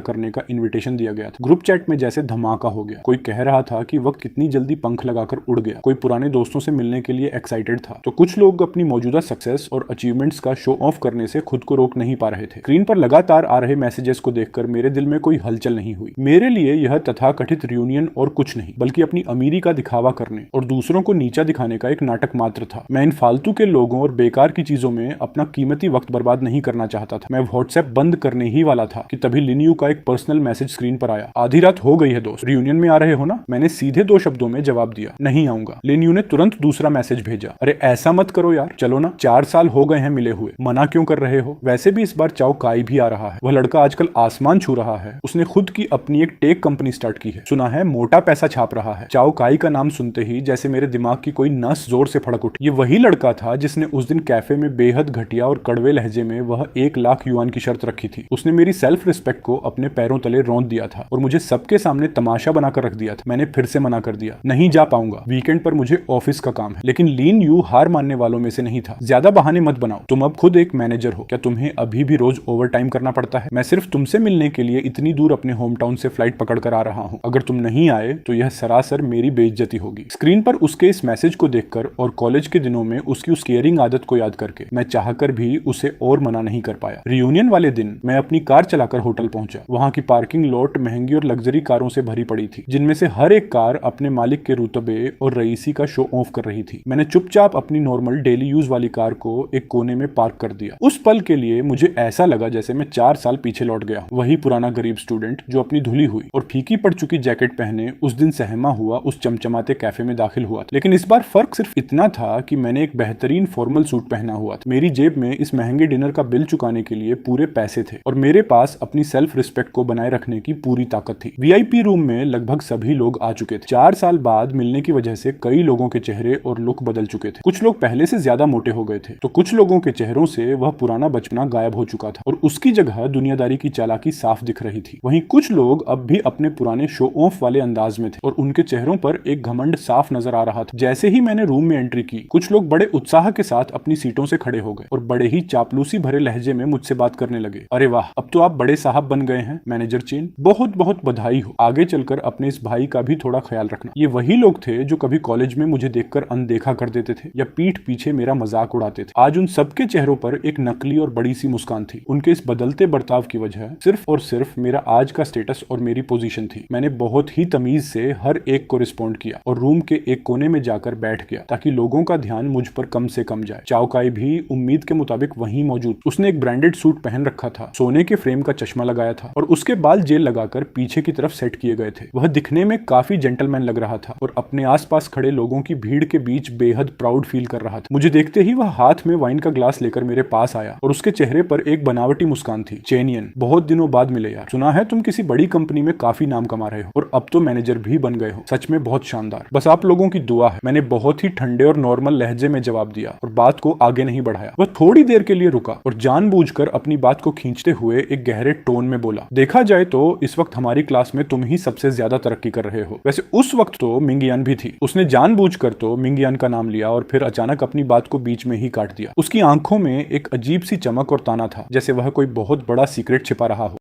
करने का इन्विटेशन दिया गया था। ग्रुप चैट में जैसे धमाका हो गया। कोई कह रहा था कि वक्त कितनी जल्दी पंख लगाकर उड़ गया, कोई पुराने दोस्तों से मिलने के लिए एक्साइटेड था, तो कुछ लोग अपनी मौजूदा सक्सेस और अचीवमेंट्स का शो ऑफ करने से खुद को रोक नहीं पा रहे थे। स्क्रीन पर लगातार आ रहे मैसेजेस को देखकर मेरे दिल में कोई हलचल नहीं हुई। मेरे लिए यह तथाकथित रियूनियन और कुछ नहीं बल्कि अपनी अमीरी का दिखावा करने और दूसरों को नीचा दिखाने का एक नाटक मात्र था। मैं इन फालतू के लोगों और बेकार की चीजों में अपना कीमती वक्त बर्बाद नहीं करना चाहता था। मैं व्हाट्सएप बंद करने ही वाला था कि तभी लिनियू का एक पर्सनल मैसेज स्क्रीन पर आया। आधी रात हो गई है दोस्त, रियूनियन में आ रहे हो ना? मैंने सीधे 2 शब्दों में जवाब दिया, नहीं आऊंगा। लिनियू ने तुरंत दूसरा मैसेज भेजा, अरे ऐसा मत करो यार, चलो ना, 4 साल हो गए हैं मिले हुए, मना क्यों कर रहे हो? वैसे भी इस बार चाओ काई भी आ रहा है। वह लड़का आजकल आसमान छू रहा है। उसने खुद की अपनी एक टेक कंपनी स्टार्ट की है, सुना है मोटा पैसा छाप रहा है। चाओ काई का नाम सुनते ही जैसे मेरे दिमाग की कोई नस जोर से फड़क उठी। ये वही लड़का था जिसने उस दिन कैफे में बेहद घटिया और कड़वे लहजे में वह 1 लाख युआन की शर्त रखी थी। उसने मेरी सेल्फ रिस्पेक्ट को अपने पैरों तले रौंद दिया था और मुझे सबके सामने तमाशा बनाकर रख दिया था। मैंने फिर से मना कर दिया, नहीं जा पाऊंगा, वीकेंड पर मुझे ऑफिस का काम है। लेकिन लीन यू हार मानने वालों में से नहीं था। ज्यादा बहाने मत बनाओ, तुम अब खुद एक मैनेजर हो, क्या तुम्हें अभी भी रोज ओवर टाइम करना पड़ता है? मैं सिर्फ तुमसे मिलने के लिए इतनी दूर अपने होम टाउन से फ्लाइट पकड़ कर आ रहा हूँ। अगर तुम नहीं आए तो यह सरासर मेरी बेइज्जती होगी। स्क्रीन पर उसके इस मैसेज को देखकर और कॉलेज के दिनों में उसकी उस केयरिंग आदत को याद करके मैं चाहकर भी उसे और मना नहीं कर पाया। रियूनियन वाले दिन मैं अपनी कार चलाकर होटल पहुंचा। वहां की पार्किंग लॉट महंगी और लग्जरी कारों से भरी पड़ी थी, जिनमें से हर एक कार अपने मालिक के रुतबे और रईसी का शो ऑफ कर रही थी। मैंने चुपचाप अपनी नॉर्मल डेली यूज वाली कार को एक कोने में पार्क कर दिया। उस पल के लिए मुझे ऐसा लगा जैसे मैं 4 साल पीछे लौट गया। वही पुराना गरीब स्टूडेंट जो अपनी धुली हुई और फीकी पड़ चुकी जैकेट पहने उस दिन सहमा हुआ उस चमचमाते कैफे में दाखिल हुआ। लेकिन इस बार फर्क सिर्फ इतना था कि मैंने एक बेहतरीन फॉर्मल सूट पहना हुआ था। मेरी जेब में इस महंगे डिनर का बिल चुकाने के लिए पूरे पैसे थे और मेरे पास अपनी सेल्फ रिस्पेक्ट को बनाए रखने की पूरी ताकत थी। वीआईपी रूम में लगभग सभी लोग आ चुके थे। 4 साल बाद मिलने की वजह से कई लोगों के चेहरे और लुक बदल चुके थे। कुछ लोग पहले से ज्यादा मोटे हो गए थे तो कुछ लोगों के चेहरों से वह पुराना बचपना गायब हो चुका था और उसकी जगह दुनियादारी की चालाकी साफ दिख रही थी। वहीं कुछ लोग अब भी अपने पुराने शो ऑफ वाले अंदाज में थे और उनके चेहरों पर एक घमंड साफ नजर आ रहा था। जैसे ही मैंने रूम में एंट्री की, कुछ लोग बड़े उत्साह के साथ अपनी सीटों से खड़े हो गए और बड़े ही चापलूसी भरे लहजे में मुझसे बात करने लगे। अरे वाह, अब तो आप बड़े साहब बन गए हैं मैनेजर चेन, बहुत बहुत बधाई हो। आगे चलकर अपने इस भाई का भी थोड़ा ख्याल रखना। ये वही लोग थे जो कभी कॉलेज में मुझे देखकर अनदेखा कर देते थे या पीठ पीछे मेरा मजाक उड़ाते थे। आज उन सबके चेहरों पर एक नकली और बड़ी सी मुस्कान थी। उनके इस बदलते बर्ताव की वजह सिर्फ और सिर्फ मेरा आज का स्टेटस और मेरी पोजीशन थी। मैंने बहुत ही तमीज से हर एक को रिस्पॉन्ड किया और रूम के एक कोने में जाकर बैठ गया ताकि लोगों का ध्यान मुझ पर कम से कम जाए। चाओ काई भी उम्मीद के मुताबिक वहीं मौजूद। उसने एक ब्रांडेड सूट पहन रखा था, सोने के फ्रेम का चश्मा लगाया था और उसके बाल जेल लगाकर पीछे की तरफ सेट किए गए थे। वह दिखने में काफी जेंटलमैन लग रहा था और अपने आसपास खड़े लोगों की भीड़ के बीच बेहद प्राउड फील कर रहा था। मुझे देखते ही वह हाथ में वाइन का ग्लास लेकर मेरे पास आया और उसके चेहरे पर एक बनावटी मुस्कान थी। चेनियन, बहुत दिनों बाद मिले यार, सुना है तुम किसी बड़ी कंपनी में काफी नाम कमा रहे हो और अब तो मैनेजर भी बन गए हो, सच में बहुत शानदार, बस आप लोगों की दुआ है। मैंने बहुत ही ठंडे और नॉर्मल लहजे में जवाब दिया और बात को आगे नहीं बढ़ाया। वह थोड़ी देर के लिए रुका और जानबूझकर अपनी बात को खींचते हुए एक गहरे टोन में बोला, देखा जाए तो इस वक्त हमारी क्लास में तुम ही सबसे ज्यादा तरक्की कर रहे हो। वैसे उस वक्त तो मिंगयान भी थी। उसने जानबूझकर तो मिंगयान का नाम लिया और फिर अचानक अपनी बात को बीच में ही काट दिया। उसकी आंखों में एक अजीब सी चमक और ताना था, जैसे वह कोई बहुत बड़ा सीक्रेट छिपा रहा हो।